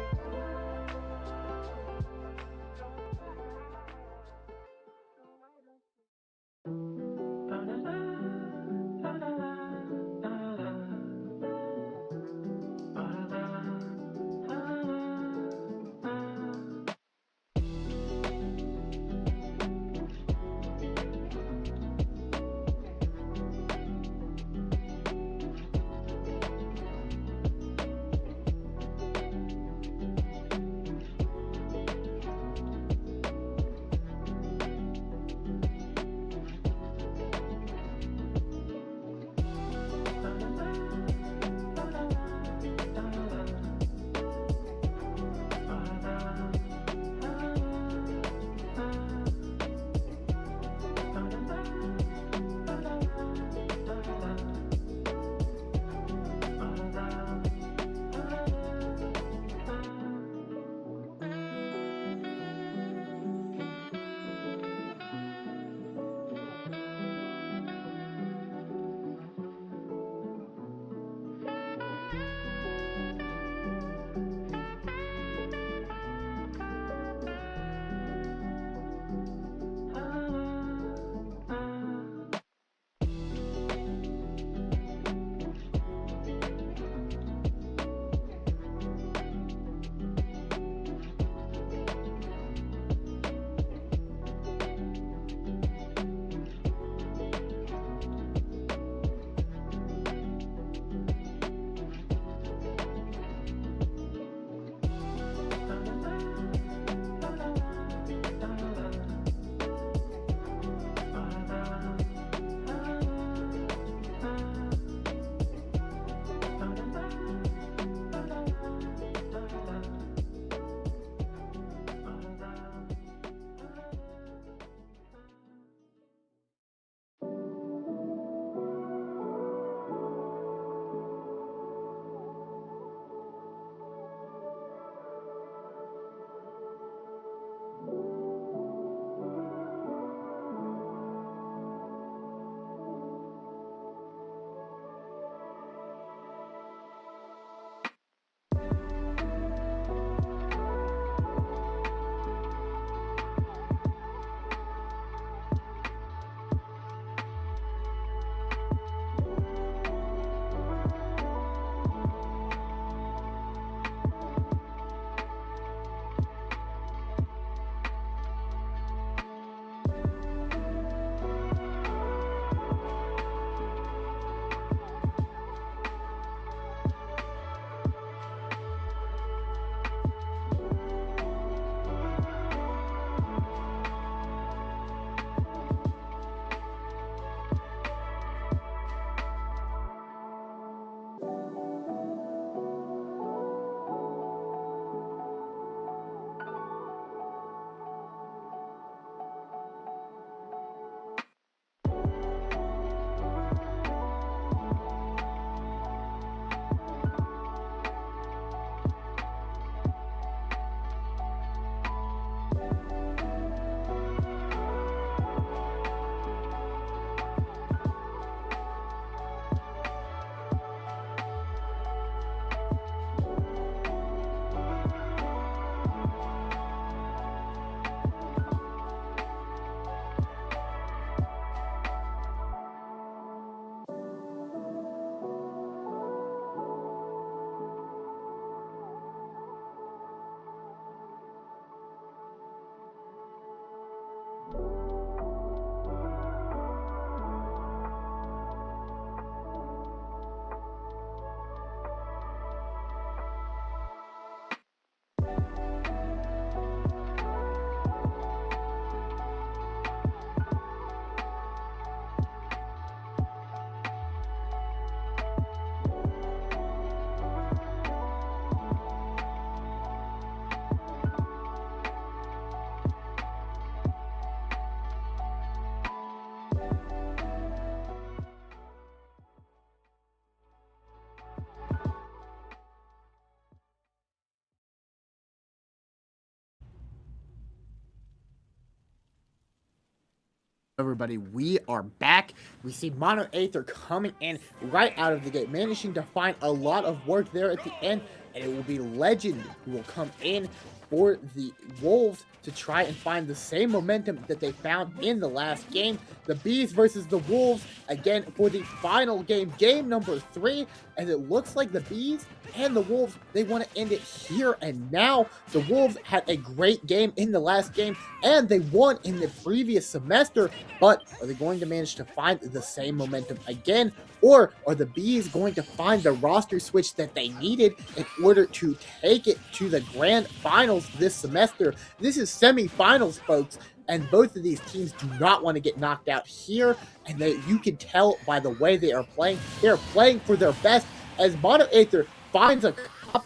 Everybody, we are back. We see Mono Aether coming in right out of the gate, managing to find a lot of work there at the end, and it will be Legend who will come in for the Wolves to try and find the same momentum that they found in the last game. The Bees versus the Wolves again for the final game, game number 3, and it looks like the Bees and the Wolves, they want to end it here and now. The Wolves had a great game in the last game, and they won in the previous semester, but are they going to manage to find the same momentum again? Or are the Bees going to find the roster switch that they needed in order to take it to the grand finals this semester? This is semifinals, folks, and both of these teams do not want to get knocked out here, and you can tell by the way they are playing. They are playing for their best, as Mono Aether finds a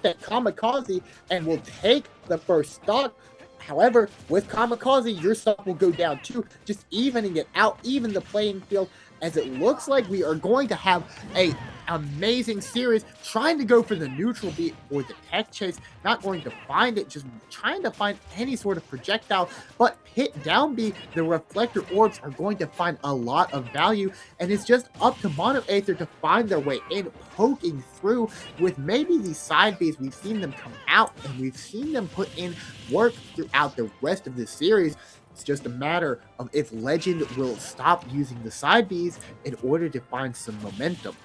that Kamikaze and will take the first stock. However, with Kamikaze, your stock will go down too, just evening it out, even the playing field, as it looks like we are going to have a amazing series, trying to go for the neutral beat or the tech chase, not going to find it, just trying to find any sort of projectile, but hit down B, the reflector orbs are going to find a lot of value, and it's just up to Mono Aether to find their way in, poking through with maybe these side Bs. We've seen them come out, and we've seen them put in work throughout the rest of this series. It's just a matter of if Legend will stop using the side Bs in order to find some momentum.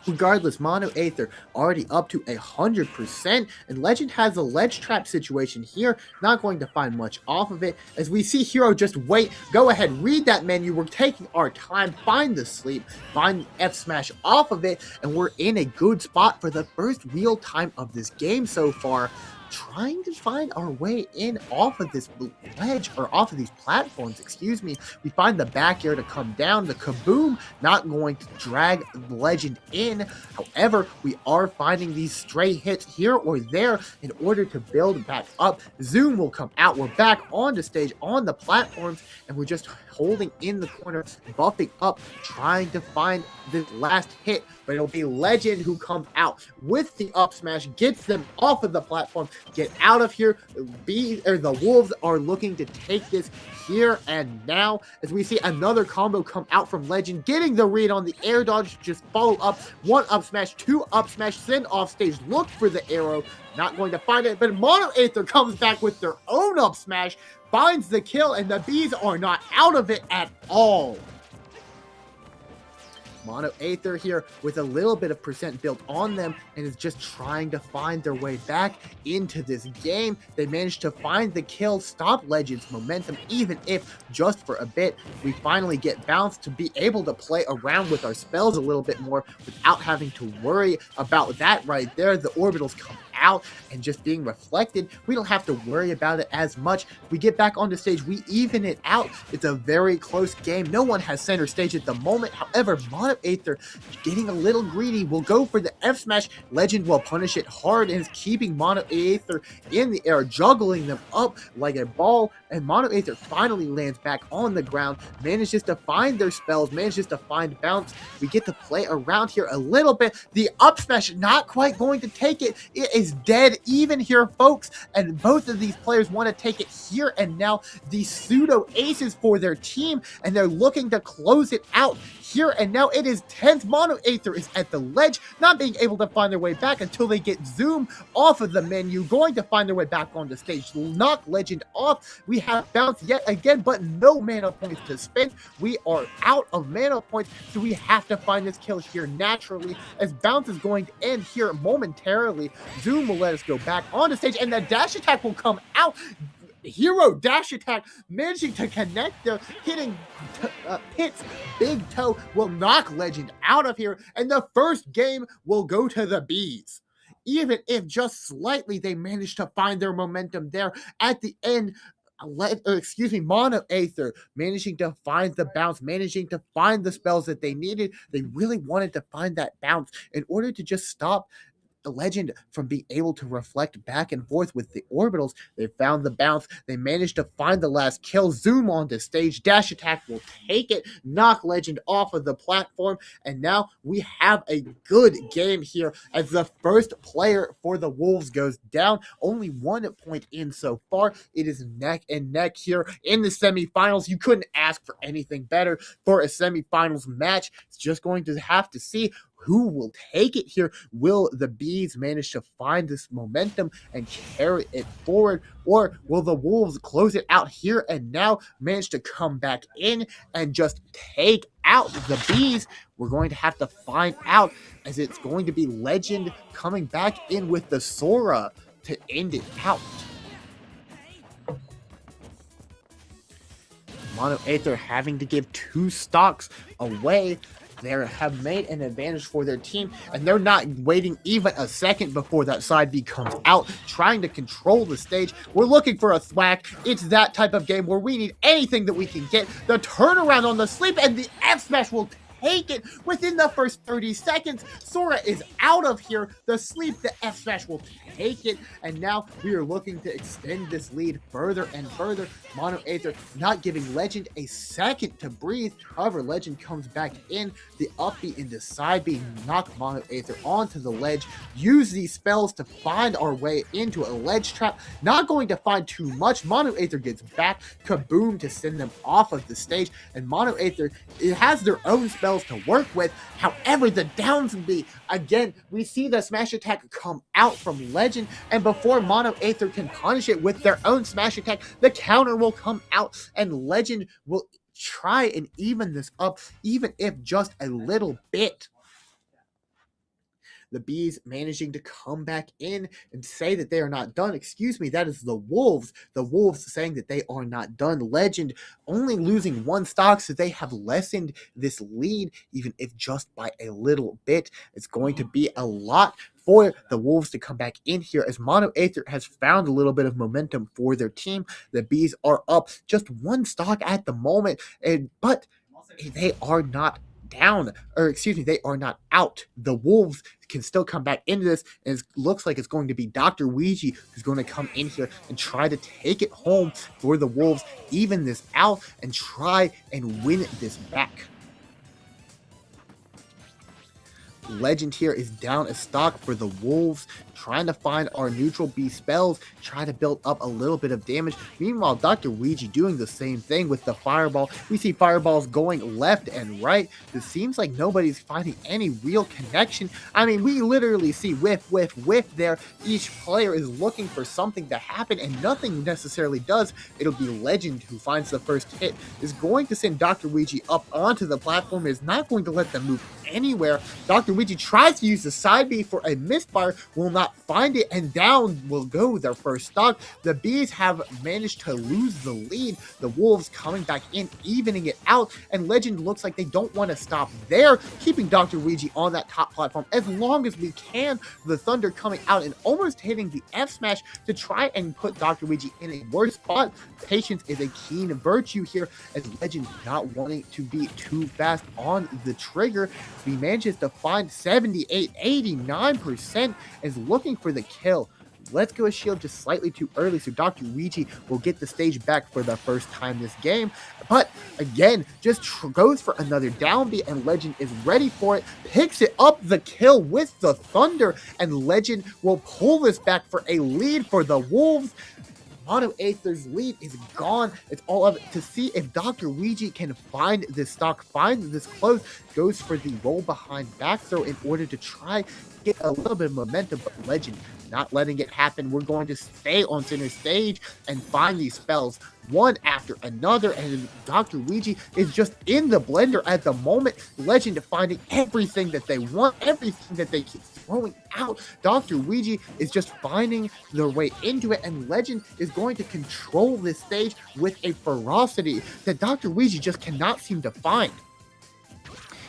Regardless, Mono Aether already up to 100%, and Legend has a ledge trap situation here, not going to find much off of it. As we see Hero just wait, go ahead, read that menu, we're taking our time, find the sleep, find the F smash off of it, and we're in a good spot for the first real time of this game so far, trying to find our way in off of this ledge, or off of these platforms, excuse me. We find the back air to come down, the kaboom not going to drag Legend in. However, we are finding these stray hits here or there in order to build back up. Zoom will come out, we're back on the stage, on the platforms, and we're just holding in the corner, buffing up, trying to find the last hit, but it'll be Legend who comes out with the up smash, gets them off of the platform, get out of here. The Wolves are looking to take this here and now, as we see another combo come out from Legend, getting the read on the air dodge, just follow up, one up smash, two up smash, send off stage, look for the arrow, not going to find it, but Mono Aether comes back with their own up smash, finds the kill, and the Bees are not out of it at all. Mono Aether here with a little bit of percent built on them and is just trying to find their way back into this game. They managed to find the kill, stop Legend's momentum, even if just for a bit. We finally get bounced to be able to play around with our spells a little bit more without having to worry about that right there. The orbitals come out and just being reflected. We don't have to worry about it as much. We get back on the stage, we even it out. It's a very close game. No one has center stage at the moment. However, Mono Aether getting a little greedy will go for the F smash. Legend will punish it hard and is keeping Mono Aether in the air, juggling them up like a ball, and Mono Aether finally lands back on the ground, manages to find their spells, manages to find bounce. We get to play around here a little bit. The up smash not quite going to take it. It is dead even here, folks, and both of these players want to take it here and now. The pseudo aces for their team, and they're looking to close it out here and now. It is tense. Mono Aether is at the ledge, not being able to find their way back until they get Zoom off of the menu, going to find their way back on the stage, knock Legend off. We have bounce yet again, but no mana points to spend. We are out of mana points, so we have to find this kill here naturally, as bounce is going to end here momentarily. Zoom will let us go back on the stage, and the dash attack will come out. Hero dash attack managing to connect there, hitting Pit's big toe will knock Legend out of here, and the first game will go to the Bees. Even if just slightly they managed to find their momentum there at the end. Mono Aether managing to find the bounce, managing to find the spells that they needed. They really wanted to find that bounce in order to just stop Legend, from being able to reflect back and forth with the orbitals, they found the bounce. They managed to find the last kill. Zoom onto stage. Dash attack will take it, knock Legend off of the platform, and now we have a good game here as the first player for the Wolves goes down. Only 1 point in so far. It is neck and neck here in the semifinals. You couldn't ask for anything better for a semifinals match. It's just going to have to see who will take it here. Will the Bees manage to find this momentum and carry it forward, or will the Wolves close it out here and now manage to come back in and just take out the Bees? We're going to have to find out, as it's going to be Legend coming back in with the Sora to end it out. Mono Aether having to give 2 stocks away. They have made an advantage for their team, and they're not waiting even a second before that side B comes out, trying to control the stage. We're looking for a thwack. It's that type of game where we need anything that we can get. The turnaround on the sleep, and the F smash will take it within the first 30 seconds. Sora is out of here. The sleep, the F smash will take it, and now we are looking to extend this lead further and further. Mono Aether not giving Legend a second to breathe. However, Legend comes back in. The up B into side B, knock Mono Aether onto the ledge. Use these spells to find our way into a ledge trap. Not going to find too much. Mono Aether gets back. Kaboom to send them off of the stage, and Mono Aether, it has their own spells to work with. However, the downs B, again, we see the smash attack come out from Legend, and before Mono Aether can punish it with their own smash attack, the counter will come out, and Legend will try and even this up, even if just a little bit. The Bees managing to come back in and say that they are not done. Excuse me, that is the Wolves. The Wolves saying that they are not done. Legend only losing 1 stock, so they have lessened this lead, even if just by a little bit. It's going to be a lot for the Wolves to come back in here, as Mono Aether has found a little bit of momentum for their team. The Bees are up just 1 stock at the moment, but they are not down, or excuse me, they are not out. The Wolves can still come back into this, and it looks like it's going to be Dr. Ouija who's going to come in here and try to take it home for the Wolves, even this out, and try and win this back. Legend here is down a stock for the Wolves, trying to find our neutral B spells, try to build up a little bit of damage. Meanwhile, Dr. Ouija doing the same thing with the fireball. We see fireballs going left and right. It seems like nobody's finding any real connection. I mean, we literally see whiff, whiff, whiff there. Each player is looking for something to happen, and nothing necessarily does. It'll be Legend who finds the first hit, is going to send Dr. Ouija up onto the platform, is not going to let them move anywhere. Dr. Ouija tries to use the side B for a misfire, will not find it, and down will go their first stock. The Bees have managed to lose the lead. The Wolves coming back in, evening it out, and Legend looks like they don't want to stop there, keeping Dr. Ouija on that top platform as long as we can. The Thunder coming out and almost hitting the F smash to try and put Dr. Ouija in a worse spot. Patience is a keen virtue here, as Legend not wanting to be too fast on the trigger. He manages to find 78, 89%, is looking for the kill. Let's go a shield just slightly too early, so Dr. Ouija will get the stage back for the first time this game. But again, just goes for another down B, and Legend is ready for it, picks it up, the kill with the Thunder, and Legend will pull this back for a lead for the Wolves. Mono Aether's lead is gone. It's all of it to see if Dr. Ouija can find this stock, find this close, goes for the roll behind back throw in order to try get a little bit of momentum, but Legend not letting it happen. We're going to stay on center stage and find these spells one after another, and Dr. Ouija is just in the blender at the moment. Legend finding everything that they want, everything that they keep throwing out. Dr. Ouija is just finding their way into it, and Legend is going to control this stage with a ferocity that Dr. Ouija just cannot seem to find.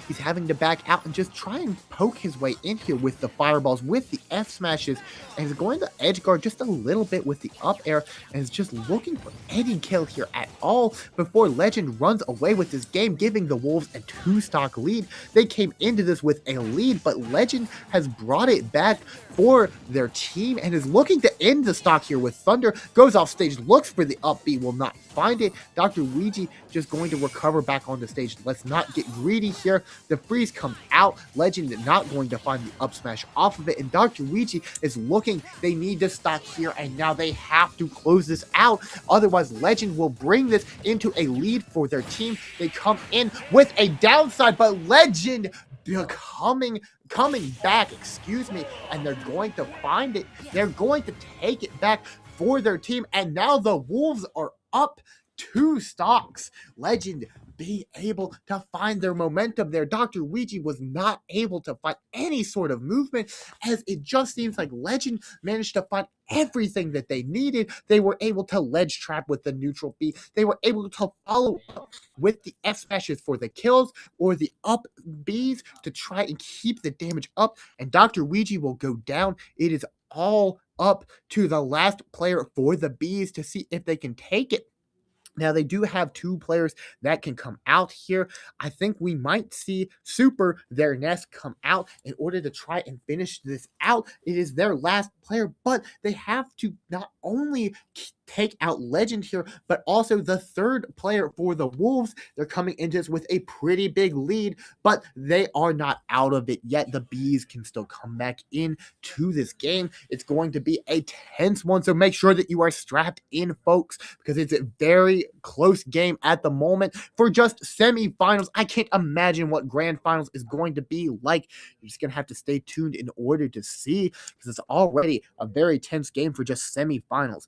He's having to back out and just try and poke his way in here with the fireballs, with the F smashes, and he's going to edge guard just a little bit with the up air, and is just looking for any kill here at all before Legend runs away with this game, giving the Wolves a 2-stock lead. They came into this with a lead, but Legend has brought it back for their team and is looking to end the stock here with Thunder. Goes off stage, looks for the up B, will not find it. Dr. Ouija just going to recover back on the stage. Let's not get greedy here. The freeze comes out. Legend not going to find the up smash off of it. And Dr. Ouija is looking. They need to stock here, and now they have to close this out. Otherwise, Legend will bring this into a lead for their team. They come in with a downside, but Legend coming back, and they're going to find it. They're going to take it back for their team, and now the Wolves are up 2 stocks. Legend being able to find their momentum there. Dr. Ouija was not able to find any sort of movement, as it just seems like Legend managed to find everything that they needed. They were able to ledge trap with the neutral B. They were able to follow up with the F smashes for the kills or the up Bs to try and keep the damage up, and Dr. Ouija will go down. It is all up to the last player for the Bs to see if they can take it. Now, they do have 2 players that can come out here. I think we might see Super, their nest, come out in order to try and finish this out. It is their last player, but they have to not only take out Legend here, but also the 3rd player for the Wolves. They're coming into this with a pretty big lead, but they are not out of it yet. The Bees can still come back in to this game. It's going to be a tense one, so make sure that you are strapped in, folks, because it's a very close game at the moment for just semifinals. I can't imagine what grand finals is going to be like. You're just going to have to stay tuned in order to see, because it's already a very tense game for just semifinals.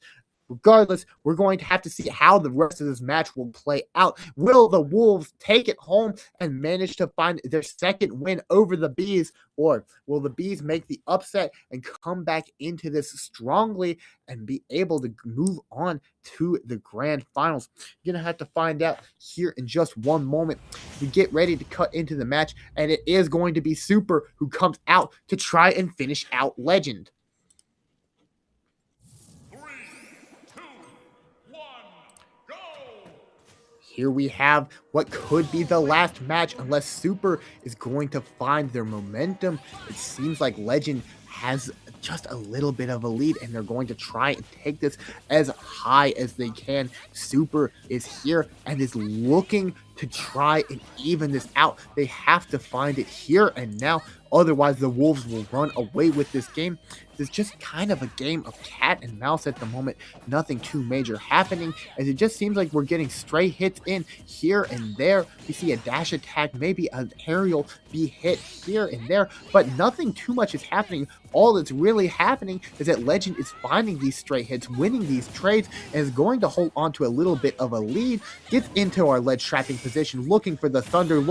Regardless, we're going to have to see how the rest of this match will play out. Will the Wolves take it home and manage to find their 2nd win over the Bees, or will the Bees make the upset and come back into this strongly and be able to move on to the grand finals? You're going to have to find out here in just one moment. We get ready to cut into the match, and it is going to be Super who comes out to try and finish out Legend. Here we have what could be the last match, unless Super is going to find their momentum. It seems like Legend has just a little bit of a lead, and they're going to try and take this as high as they can. Super is here and is looking to try and even this out. They have to find it here and now. Otherwise, the Wolves will run away with this game. It's just kind of a game of cat and mouse at the moment. Nothing too major happening, as it just seems like we're getting stray hits in here and there. We see a dash attack, maybe an aerial be hit here and there, but nothing too much is happening. All that's really happening is that Legend is finding these stray hits, winning these trades, and is going to hold on to a little bit of a lead. Gets into our ledge trapping position, looking for the Thunder,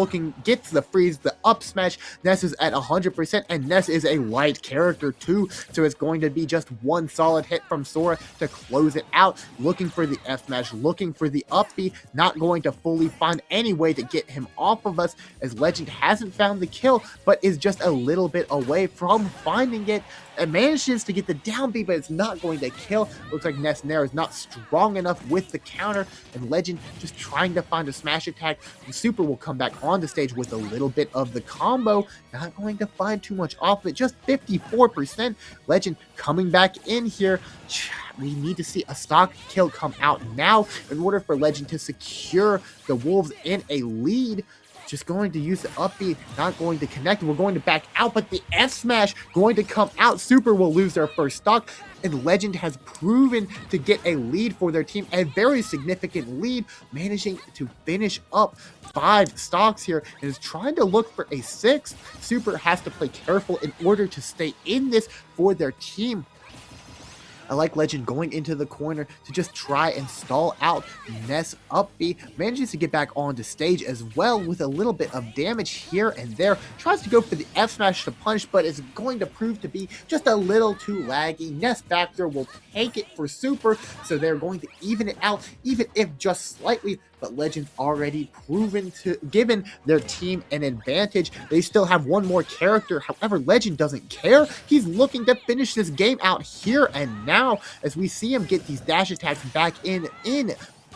gets the freeze, the up smash. Ness is at 100%, and Ness is a light character too, so it's going to be just one solid hit from Sora to close it out. Looking for the F smash, looking for the up B, not going to fully find any way to get him off of us, as Legend hasn't found the kill, but is just a little bit away from finding it. It manages to get the down B, but it's not going to kill. Looks like Ness Nair is not strong enough with the counter, and Legend just trying to find a smash attack. And Super will come back on the stage with a little bit of the combo, not going to find too much off it, just 54%. Legend coming back in here. We need to see a stock kill come out now in order for Legend to secure the Wolves in a lead. Just going to use the up B, not going to connect. We're going to back out, but the F smash going to come out. Super will lose their first stock, and Legend has proven to get a lead for their team, a very significant lead, managing to finish up 5 stocks here, and is trying to look for a 6th. Super has to play careful in order to stay in this for their team. I like Legend going into the corner to just try and stall out Ness up B. Manages to get back onto stage as well with a little bit of damage here and there. Tries to go for the F smash to punish, but is going to prove to be just a little too laggy. Ness Factor will take it for Super, so they're going to even it out, even if just slightly. But Legend's already given their team an advantage. They still have one more character. However, Legend doesn't care. He's looking to finish this game out here and now, as we see him get these dash attacks back in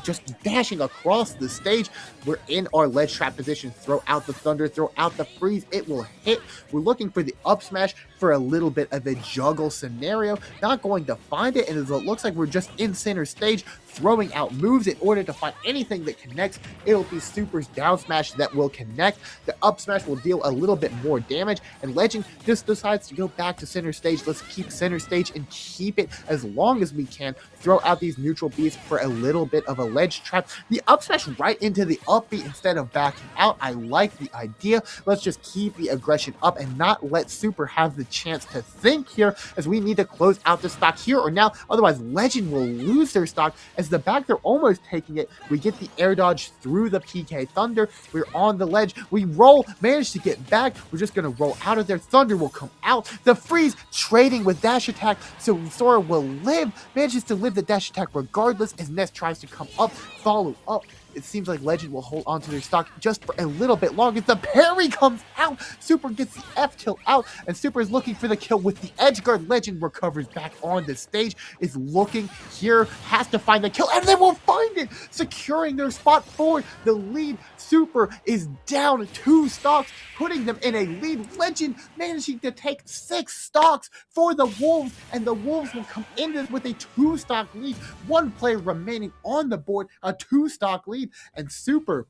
just dashing across the stage. We're in our ledge trap position. Throw out the thunder, throw out the freeze. It will hit. We're looking for the up smash for a little bit of a juggle scenario. Not going to find it, and it looks like we're just in center stage throwing out moves in order to find anything that connects. It'll be Super's down smash that will connect. The up smash will deal a little bit more damage, and Legend just decides to go back to center stage. Let's keep center stage and keep it as long as we can. Throw out these neutral beats for a little bit of a ledge trap. The up smash right into the up beat instead of backing out. I like the idea. Let's just keep the aggression up and not let Super have the chance to think here, as we need to close out the stock here or now. Otherwise, Legend will lose their stock. As the back, they're almost taking it. We get the air dodge through the PK Thunder. We're on the ledge. We roll, manage to get back. We're just going to roll out of there. Thunder will come out. The freeze trading with dash attack, so Sora will live. Manages to live the dash attack regardless as Ness tries to come up, follow up. It seems like Legend will hold on to their stock just for a little bit longer. The parry comes out. Super gets the F tilt out, and Super is looking for the kill with the edge guard. Legend recovers back on the stage, is looking here, has to find the kill, and they will find it, securing their spot forward. The lead. Super is down 2 stocks, putting them in a lead. Legend managing to take 6 stocks for the Wolves, and the Wolves will come in this with a 2-stock lead. 1 player remaining on the board, a 2-stock lead, and Super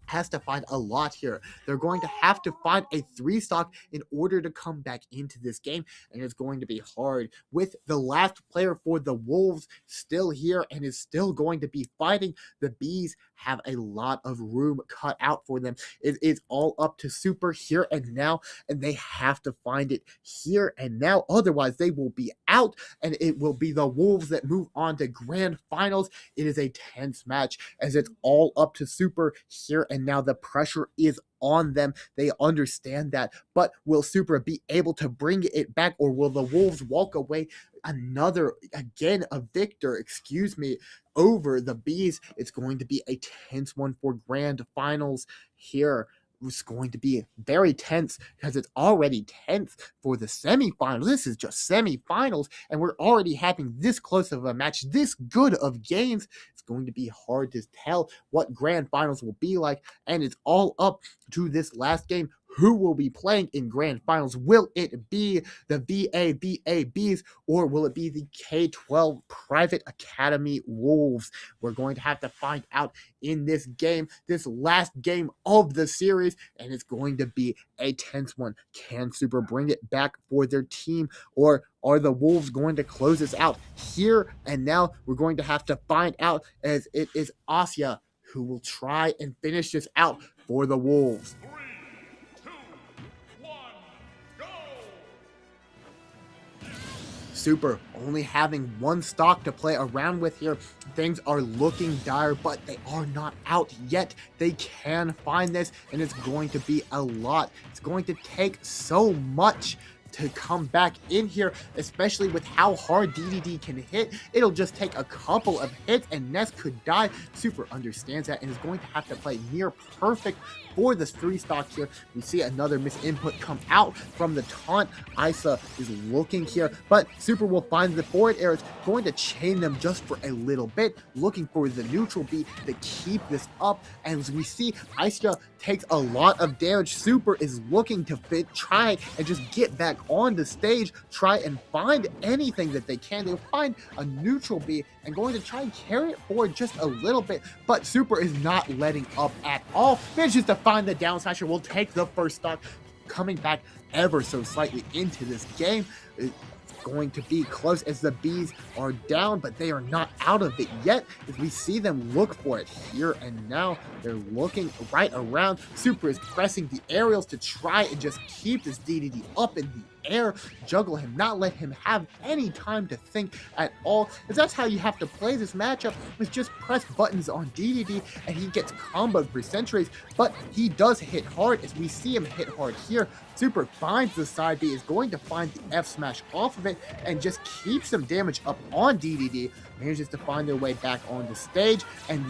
has to find a lot here. They're going to have to find a 3-stock in order to come back into this game, and it's going to be hard with the last player for the Wolves still here and is still going to be fighting. The Bees have a lot of room cut out for them. It is all up to Super here and now, and they have to find it here and now. Otherwise, they will be out, and it will be the Wolves that move on to grand finals. It is a tense match, as it's all up to Super here and now. The pressure is on them. They understand that, but will Super be able to bring it back, or will the Wolves walk away a victor, over the Bees? It's going to be a tense one for grand finals here. It's going to be very tense because it's already tense for the semifinals. This is just semifinals, and we're already having this close of a match, this good of games. It's going to be hard to tell what grand finals will be like, and it's all up to this last game. Who will be playing in grand finals? Will it be the VAVABs, or will it be the K12 Private Academy Wolves? We're going to have to find out in this game, this last game of the series, and it's going to be a tense one. Can Super bring it back for their team, or are the Wolves going to close this out here and now? We're going to have to find out, as it is Asya who will try and finish this out for the Wolves. Super only having 1 stock to play around with here. Things are looking dire, but they are not out yet. They can find this, and it's going to be a lot. It's going to take so much to come back in here, especially with how hard DDD can hit. It'll just take a couple of hits and Ness could die. Super understands that and is going to have to play near perfect for this 3-stock here. We see another misinput come out from the taunt. Isa is looking here, but Super will find the forward air. It's going to chain them just for a little bit, looking for the neutral beat to keep this up. And as we see, Isa takes a lot of damage. Super is looking to try and just get back on the stage, try and find anything that they can. They'll find a neutral beat and going to try and carry it forward just a little bit, but Super is not letting up at all. Manages to find the down smasher, will take the 1st stock, coming back ever so slightly into this game. It's going to be close as the Bees are down, but they are not out of it yet, as we see them look for it here and now. They're looking right around. Super is pressing the aerials to try and just keep this DDD up in the air, juggle him, not let him have any time to think at all, because that's how you have to play this matchup, is just press buttons on DDD and he gets comboed for centuries. But he does hit hard, as we see him hit hard here. Super finds the side B, is going to find the F smash off of it and just keeps some damage up on DDD, manages to find their way back on the stage, and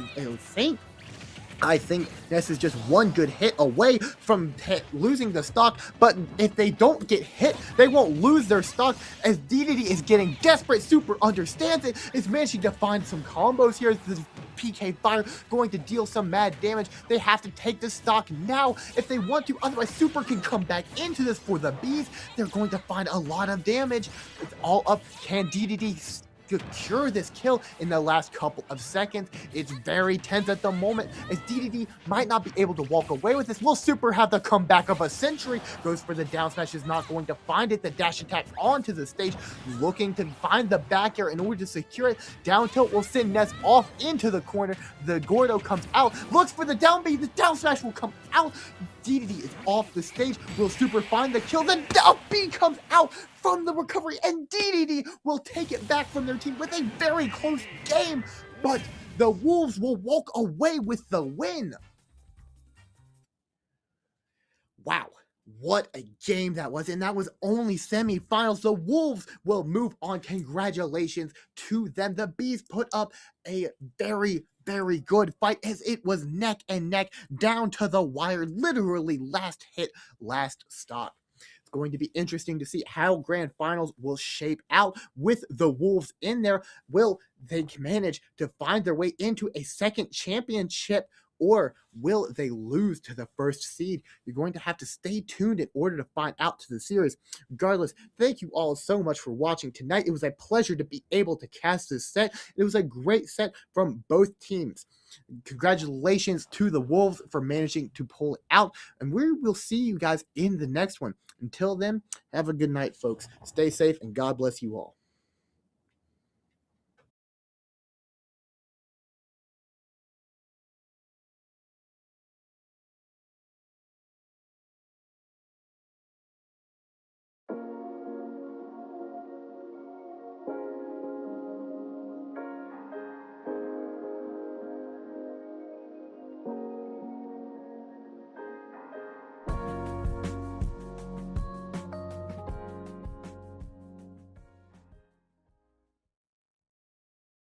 I think Ness is just 1 good hit away from losing the stock, but if they don't get hit, they won't lose their stock, as DDD is getting desperate. Super understands it, is managing to find some combos here. The PK fire going to deal some mad damage. They have to take the stock now if they want to, otherwise Super can come back into this for the bees. They're going to find a lot of damage. It's all up. Can DDD secure this kill in the last couple of seconds? It's very tense at the moment as DDD might not be able to walk away with this. Will Super have the comeback of a century? Goes for the down smash, is not going to find it. The dash attack onto the stage, looking to find the back air in order to secure it. Down tilt will send Ness off into the corner. The Gordo comes out, looks for the down B. The down smash will come out. DDD is off the stage. Will Super find the kill? The down B comes out from the recovery, and DDD will take it back from their team with a very close game, but the Wolves will walk away with the win. Wow, what a game that was, and that was only semifinals. The Wolves will move on. Congratulations to them. The Bees put up a very good fight as it was neck and neck down to the wire, literally last hit, last stop. It's going to be interesting to see how grand finals will shape out with the Wolves in there. Will they manage to find their way into a second championship, or will they lose to the first seed? You're going to have to stay tuned in order to find out to the series. Regardless, thank you all so much for watching tonight. It was a pleasure to be able to cast this set. It was a great set from both teams. Congratulations to the Wolves for managing to pull it out, and we will see you guys in the next one. Until then, have a good night, folks. Stay safe, and God bless you all.